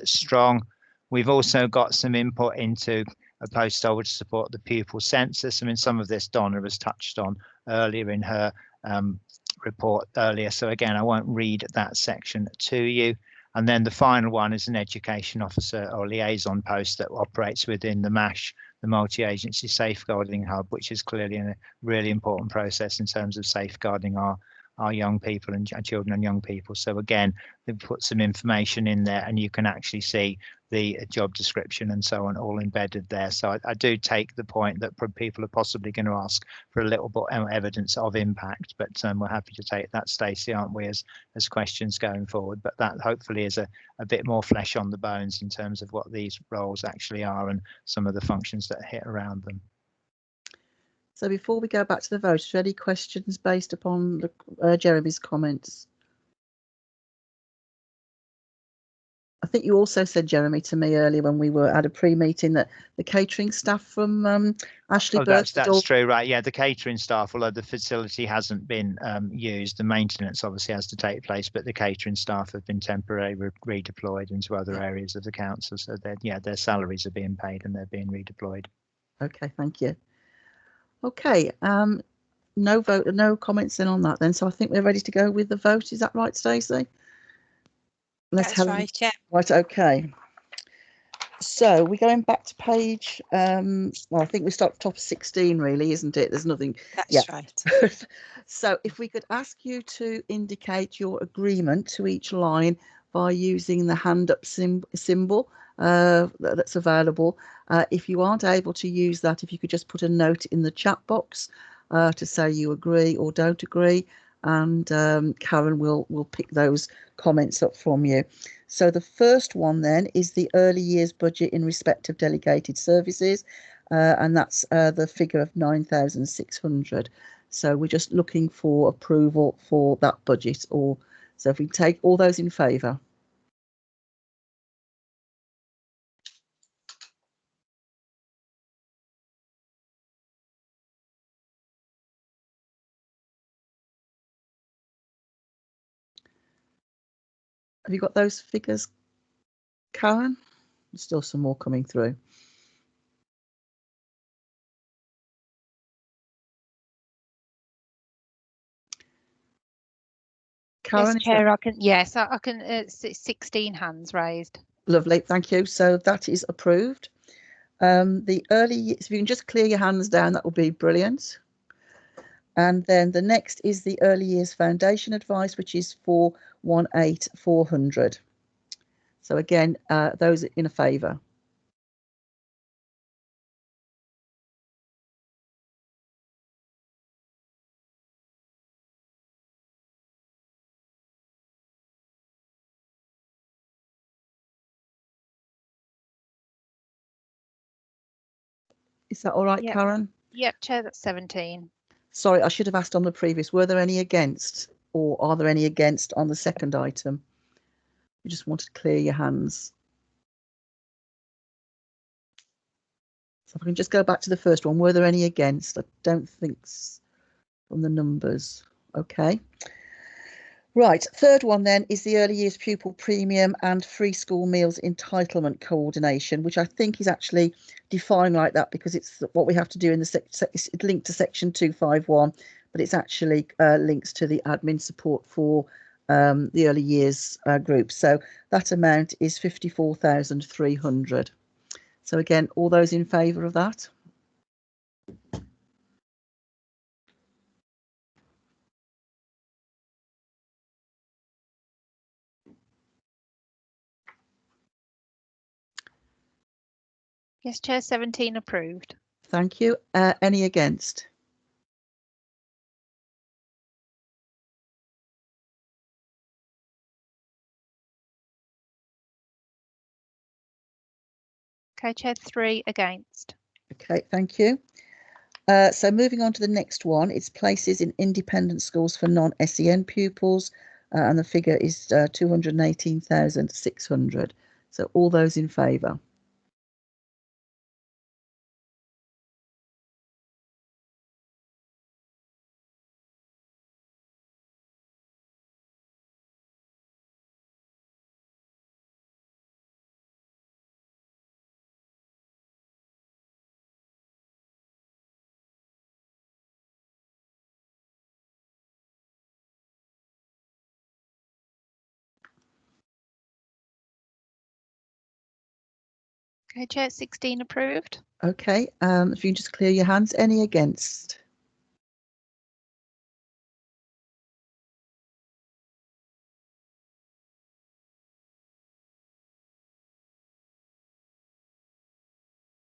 strong. We've also got some input into a post holder to support the pupil census. I mean, some of this Donna has touched on earlier in her report earlier. So again, I won't read that section to you. And then the final one is an education officer or liaison post that operates within the MASH, the Multi-Agency Safeguarding Hub, which is clearly a really important process in terms of safeguarding our young people and children and young people. So again, they've put some information in there, and you can actually see the job description and so on all embedded there. So I do take the point that people are possibly going to ask for a little bit of evidence of impact, but we're happy to take that, Stacey, aren't we, as questions going forward. But that hopefully is a bit more flesh on the bones in terms of what these roles actually are and some of the functions that hit around them. So before we go back to the vote, are there any questions based upon Jeremy's comments? I think you also said, Jeremy, to me earlier when we were at a pre-meeting that the catering staff from Ashley Burke. That's true, right? Yeah, the catering staff, although the facility hasn't been used, the maintenance obviously has to take place, but the catering staff have been temporarily redeployed into other areas of the council. So their salaries are being paid and they're being redeployed. Okay, thank you. Okay, no vote, no comments in on that then. So I think we're ready to go with the vote. Is that right, Stacey? That's right, yeah. Right, okay. So we're going back to page, well, I think we start top 16 really, isn't it? There's nothing. That's right. So if we could ask you to indicate your agreement to each line by using the hand up symbol that's available. If you aren't able to use that, if you could just put a note in the chat box to say you agree or don't agree, and Karen will pick those comments up from you. So the first one then is the early years budget in respect of delegated services, and that's the figure of 9,600. So we're just looking for approval for that budget. Or so if we take all those in favour. Have you got those figures, Karen? There's still some more coming through. Karen, yes, Chair, I can. Yes, I can. 16 hands raised. Lovely, thank you. So that is approved. The early years, if you can just clear your hands down, that will be brilliant. And then the next is the early years foundation advice, which is for 18,400. So again, those in favour. Is that all right, Yep. Karen? Yep, Chair, that's 17. Sorry, I should have asked on the previous. Were there any against, or are there any against on the second item? You just wanted to clear your hands. So if I can just go back to the first one. Were there any against? I don't think from the numbers. Okay. Right, third one then is the early years pupil premium and free school meals entitlement coordination, which I think is actually defined like that because it's what we have to do in the it's linked to section 251, but it's actually links to the admin support for the early years group. So that amount is 54,300. So again, all those in favour of that? Yes, Chair, 17 approved. Thank you. Any against? Okay, Chair, 3 against. Okay, thank you. So moving on to the next one, it's places in independent schools for non-SEN pupils, and the figure is 218,600. So all those in favour? Okay, Chair, 16 approved. Okay, if you can just clear your hands. Any against?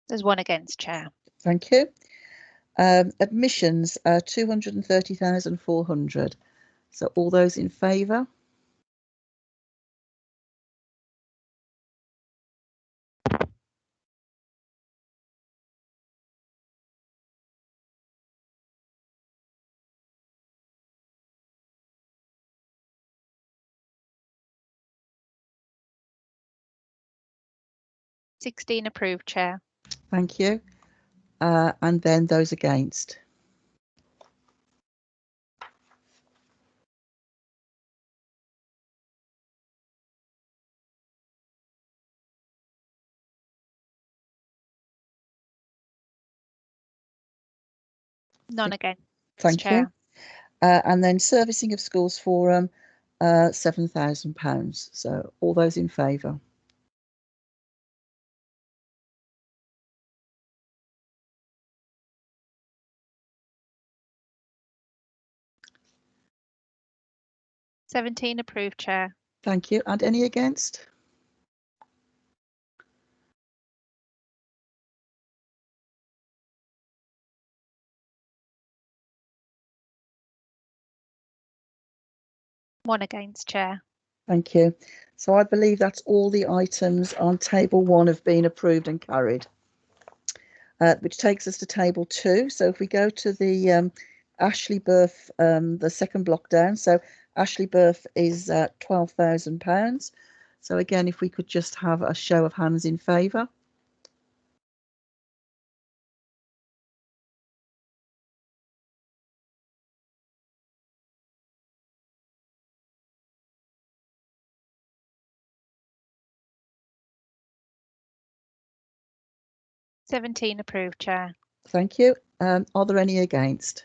There's 1 against, Chair. Thank you. Admissions, 230,400. So all those in favour? $16 approved, Chair. Thank you. And then those against? None against. Thank Chair. you. And then servicing of schools forum, £7,000. So all those in favour? 17 approved, Chair. Thank you. And any against? One against, Chair. Thank you. So I believe that's all the items on table 1 have been approved and carried, which takes us to table 2. So if we go to the Ashley Birth, the second block down. So Ashley Birth is £12,000. So again, if we could just have a show of hands in favour. Seventeen approved, Chair. Thank you. Are there any against?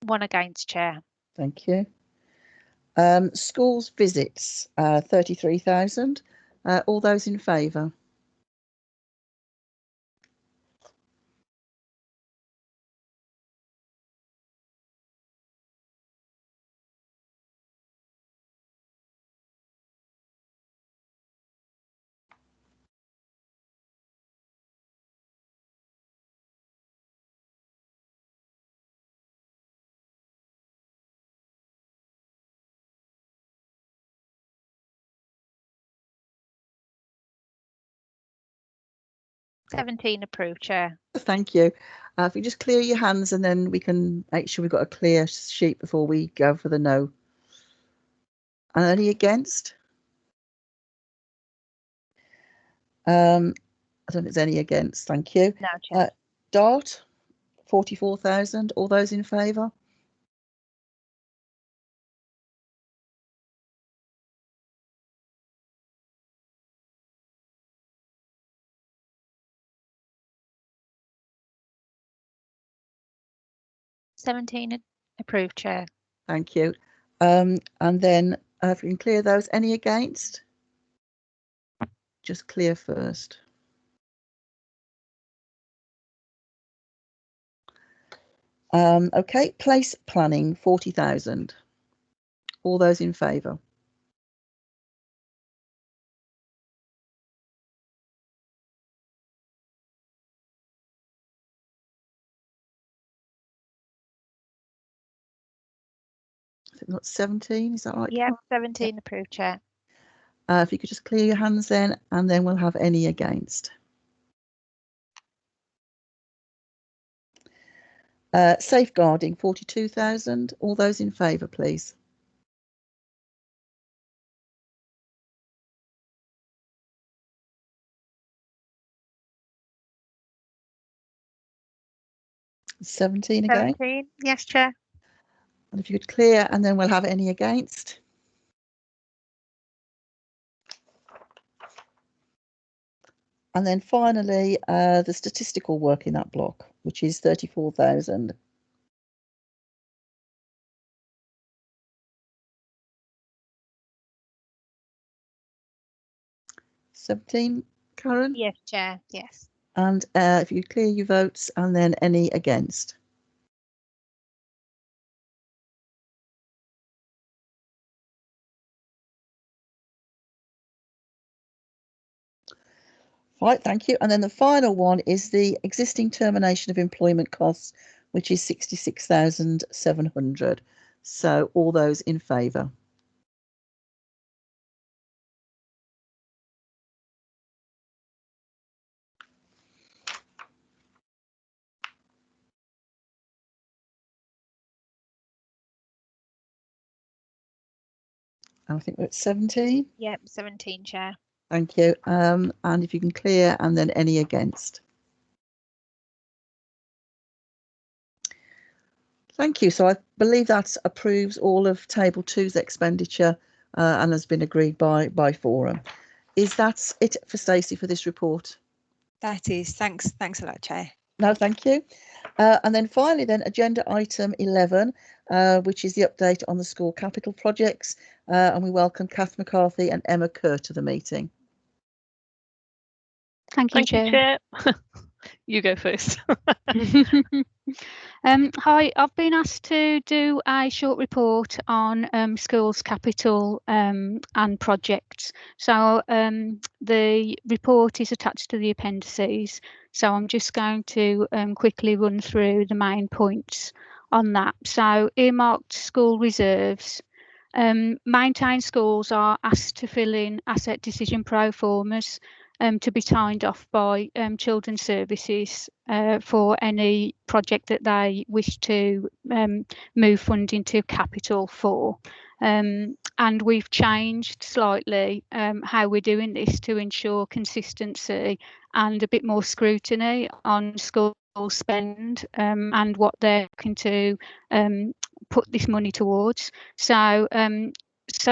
One against, Chair. Thank you. Schools visits, 33,000. All those in favour? Seventeen approved, Chair. Thank you. If you just clear your hands and then we can make sure we've got a clear sheet before we go for the no. And any against? I don't think there's any against. Thank you. No, Chair. Dart, 44,000. All those in favour? Seventeen approved, Chair. Thank you. And then if we can clear those, any against? Just clear first. Okay, place planning, 40,000. All those in favour? I think that's 17, is that right? Yeah, 17 approved, Chair. If you could just clear your hands then, and then we'll have any against. Safeguarding, 42,000. All those in favour, please. Seventeen again. 17, yes, Chair. And if you could clear, and then we'll have any against. And then finally, the statistical work in that block, which is 34,000. $17, Karen? Yes, Chair, yes. And if you clear your votes, and then any against. Right, thank you. And then the final one is the existing termination of employment costs, which is 66,700. So all those in favour? I think we're at 17. Yep, 17, Chair. Thank you. And if you can clear, and then any against. Thank you. So I believe that approves all of Table 2's expenditure and has been agreed by Forum. Is that it for Stacey for this report? That is. Thanks a lot, Chair. No, thank you. And then finally, then agenda item 11, which is the update on the school capital projects. and we welcome Kath McCarthy and Emma Kerr to the meeting. Thank you, Chair. You go first. Hi, I've been asked to do a short report on schools capital and projects. So the report is attached to the appendices. So I'm just going to quickly run through the main points on that. So earmarked school reserves. Maintained schools are asked to fill in asset decision pro formas to be signed off by Children's Services for any project that they wish to move funding to capital for. And we've changed slightly how we're doing this to ensure consistency and a bit more scrutiny on school spend and what they're looking to put this money towards. So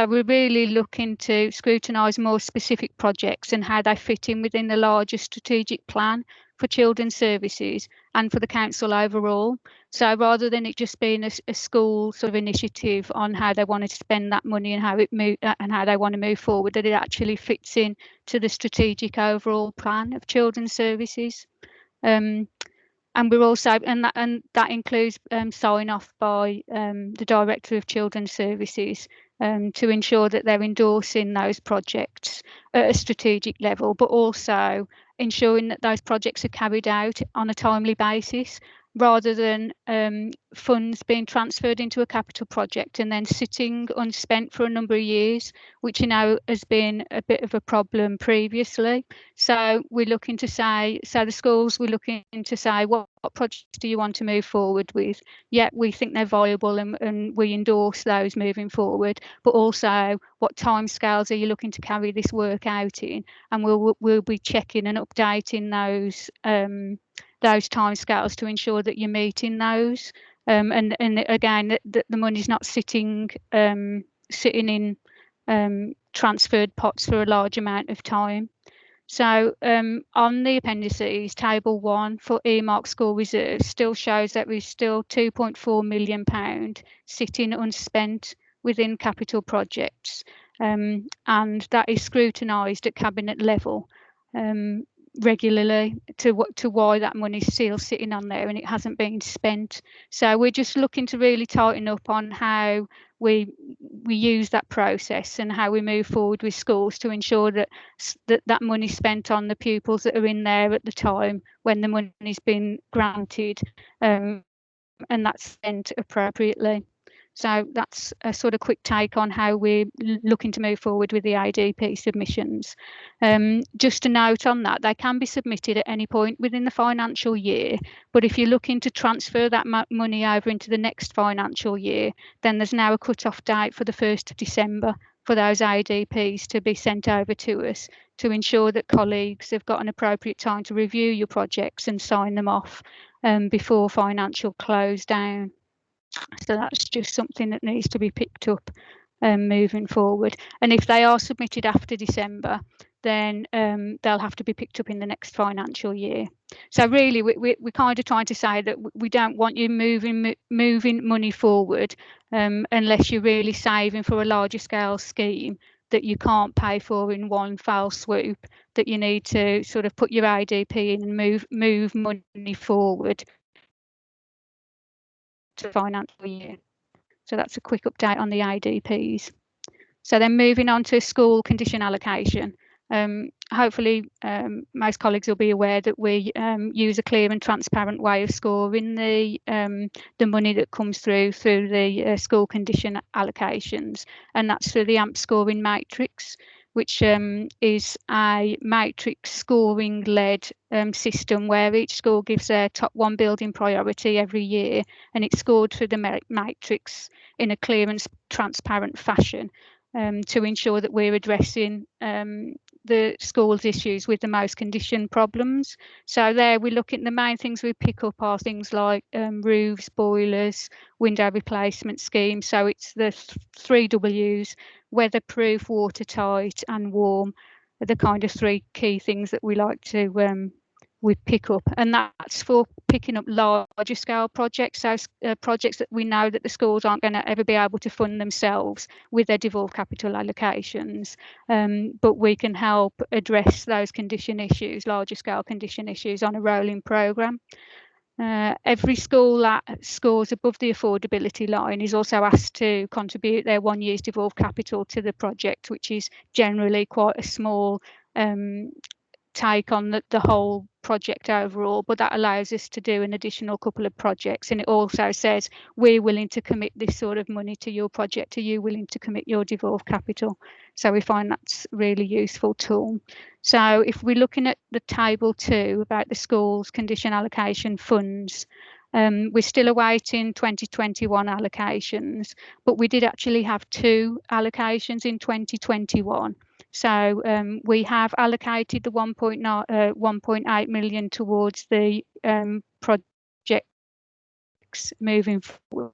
we're really looking to scrutinise more specific projects and how they fit in within the larger strategic plan for Children's Services and for the council overall. So rather than it just being a school sort of initiative on how they wanted to spend that money and how they want to move forward, that it actually fits in to the strategic overall plan of Children's Services. And we're also, and that includes sign off by the Director of Children's Services to ensure that they're endorsing those projects at a strategic level, but also ensuring that those projects are carried out on a timely basis, rather than funds being transferred into a capital project and then sitting unspent for a number of years, which you know has been a bit of a problem previously. So we're looking to say, so the schools, we're looking to say, what projects do you want to move forward with? Yet we think they're viable and we endorse those moving forward, but also what timescales are you looking to carry this work out in? And we'll be checking and updating those timescales to ensure that you're meeting those. And again, that the money's not sitting in transferred pots for a large amount of time. So on the appendices, table 1 for earmarked school reserves still shows that we've still £2.4 million sitting unspent within capital projects, and that is scrutinised at cabinet level regularly to why that money's still sitting on there and it hasn't been spent. So we're just looking to really tighten up on how we use that process and how we move forward with schools to ensure that that money spent on the pupils that are in there at the time when the money's been granted, and that's spent appropriately. So that's a sort of quick take on how we're looking to move forward with the IDP submissions. Just a note on that, they can be submitted at any point within the financial year, but if you're looking to transfer that money over into the next financial year, then there's now a cut-off date for the 1st of December for those IDPs to be sent over to us to ensure that colleagues have got an appropriate time to review your projects and sign them off before financial close down. So that's just something that needs to be picked up moving forward. And if they are submitted after December, then they'll have to be picked up in the next financial year. So really, we're kind of trying to say that we don't want you moving money forward unless you're really saving for a larger scale scheme that you can't pay for in one foul swoop, that you need to sort of put your IDP in and move money forward to financial year. So that's a quick update on the IDPs. So then moving on to school condition allocation. Hopefully most colleagues will be aware that we use a clear and transparent way of scoring the money that comes through the school condition allocations, and that's through the AMP scoring matrix, which is a matrix scoring led system where each school gives their top 1 building priority every year, and it's scored through the matrix in a clear and transparent fashion to ensure that we're addressing the school's issues with the most condition problems. So there we look at the main things we pick up are things like roofs, boilers, window replacement schemes. So it's the 3 W's: weatherproof, watertight and warm, are the kind of 3 key things that we like to we pick up, and that's for picking up larger scale projects, so projects that we know that the schools aren't going to ever be able to fund themselves with their devolved capital allocations, but we can help address those condition issues, larger scale condition issues, on a rolling programme. Every school that scores above the affordability line is also asked to contribute their 1 year's devolved capital to the project, which is generally quite a small take on the whole project overall, but that allows us to do an additional couple of projects. And it also says, we're willing to commit this sort of money to your project, are you willing to commit your devolved capital? So we find that's a really useful tool. So if we're looking at the table 2 about the schools condition allocation funds, we're still awaiting 2021 allocations, but we did actually have 2 allocations in 2021. So we have allocated the 1.8 million towards the projects moving forward.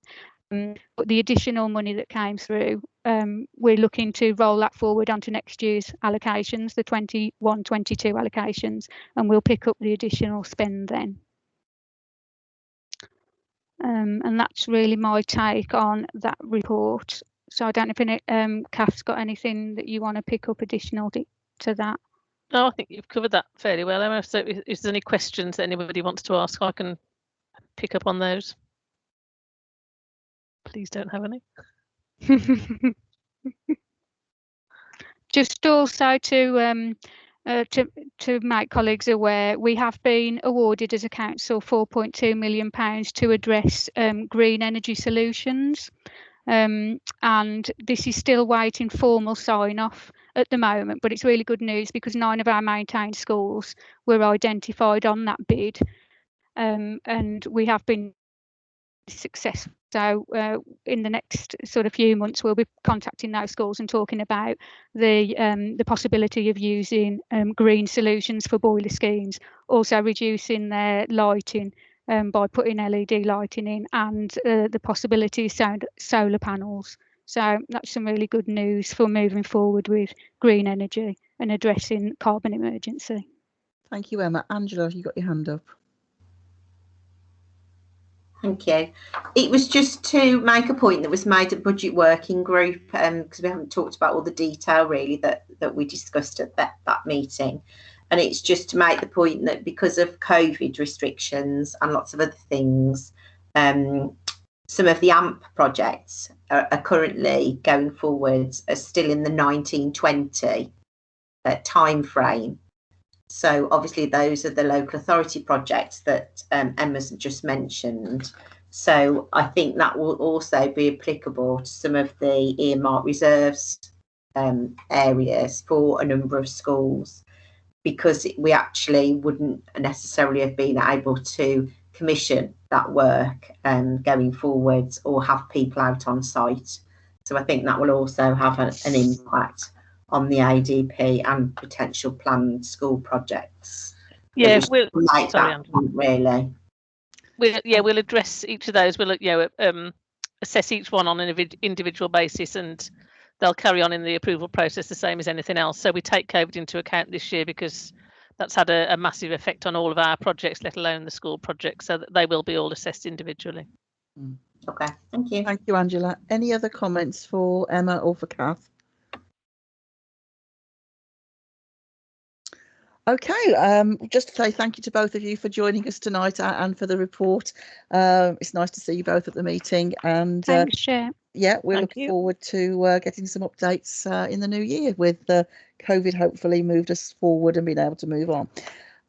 But the additional money that came through, we're looking to roll that forward onto next year's allocations, the 21-22 allocations, and we'll pick up the additional spend then. And that's really my take on that report. So I don't know if any, Kath's got anything that you want to pick up additional to that. No, I think you've covered that fairly well, Emma. So if there's any questions that anybody wants to ask, I can pick up on those. Please don't have any. Just also to make colleagues aware, we have been awarded as a council £4.2 million to address green energy solutions. And this is still waiting formal sign-off at the moment, but it's really good news because 9 of our maintained schools were identified on that bid, and we have been successful. So in the next sort of few months, we'll be contacting those schools and talking about the possibility of using green solutions for boiler schemes, also reducing their lighting by putting LED lighting in, and the possibility of solar panels. So that's some really good news for moving forward with green energy and addressing carbon emergency. Thank you, Emma. Angela, you got your hand up. Thank you. It was just to make a point that was made at Budget Working Group, because we haven't talked about all the detail really that we discussed at that meeting. And it's just to make the point that because of COVID restrictions and lots of other things, some of the AMP projects are currently going forward are still in the 1920 time frame. So obviously those are the local authority projects that Emma's just mentioned. So I think that will also be applicable to some of the earmark reserves areas for a number of schools, because we actually wouldn't necessarily have been able to commission that work going forwards or have people out on site. So I think that will also have an impact on the ADP and potential planned school projects. Yeah, we'll make that point, really. We'll address each of those. We'll assess each one on an individual basis, and they'll carry on in the approval process the same as anything else. So we take COVID into account this year because that's had a massive effect on all of our projects, let alone the school projects, so that they will be all assessed individually. Okay, thank you. Thank you, Angela. Any other comments for Emma or for Kath? Okay, just to say thank you to both of you for joining us tonight and for the report. It's nice to see you both at the meeting, and thanks, Chair. Yeah, we're looking forward to getting some updates in the new year with COVID hopefully moved us forward and being able to move on.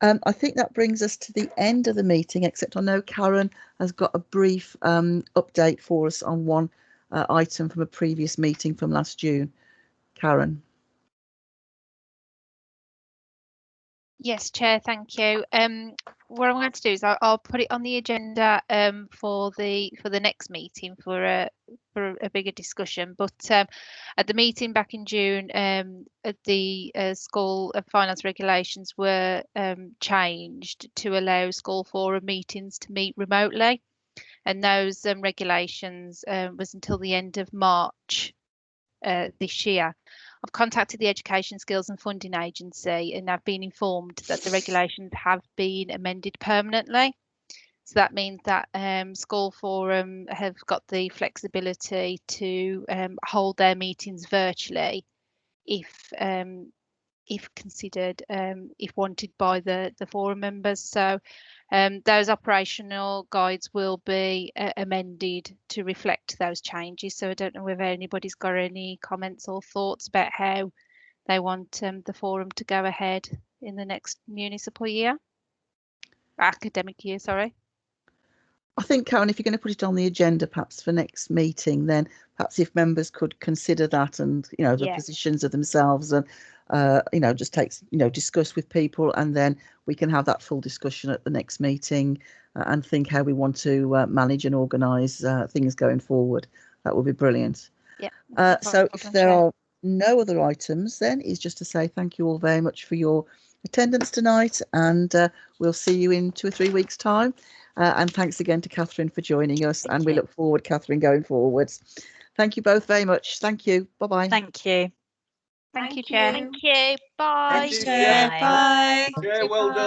I think that brings us to the end of the meeting, except I know Karen has got a brief update for us on one item from a previous meeting from last June. Karen. Yes, Chair, thank you. What I'm going to do is I'll put it on the agenda for the next meeting for a bigger discussion. But at the meeting back in June, the school finance regulations were changed to allow school forum meetings to meet remotely, and those regulations was until the end of March this year. I've contacted the Education Skills and Funding Agency and I've been informed that the regulations have been amended permanently. So that means that School Forum have got the flexibility to hold their meetings virtually if considered, if wanted by the forum members. So those operational guides will be amended to reflect those changes. So I don't know whether anybody's got any comments or thoughts about how they want the forum to go ahead in the next municipal year, academic year, sorry. I think, Karen, if you're going to put it on the agenda perhaps for next meeting, then perhaps if members could consider that and, you know, the positions of themselves and, you know, just discuss with people, and then we can have that full discussion at the next meeting and think how we want to manage and organise things going forward. That would be brilliant. Yeah. So if there are no other items, then is just to say thank you all very much for your attendance tonight, and we'll see you in 2 or 3 weeks' time. And thanks again to Catherine for joining us. Thank and you. We look forward, Catherine, going forwards. Thank you both very much. Thank you. Bye-bye. Thank you. Thank you, Chair. Thank you. Bye. Thanks, Chair. Bye. Yeah, well done.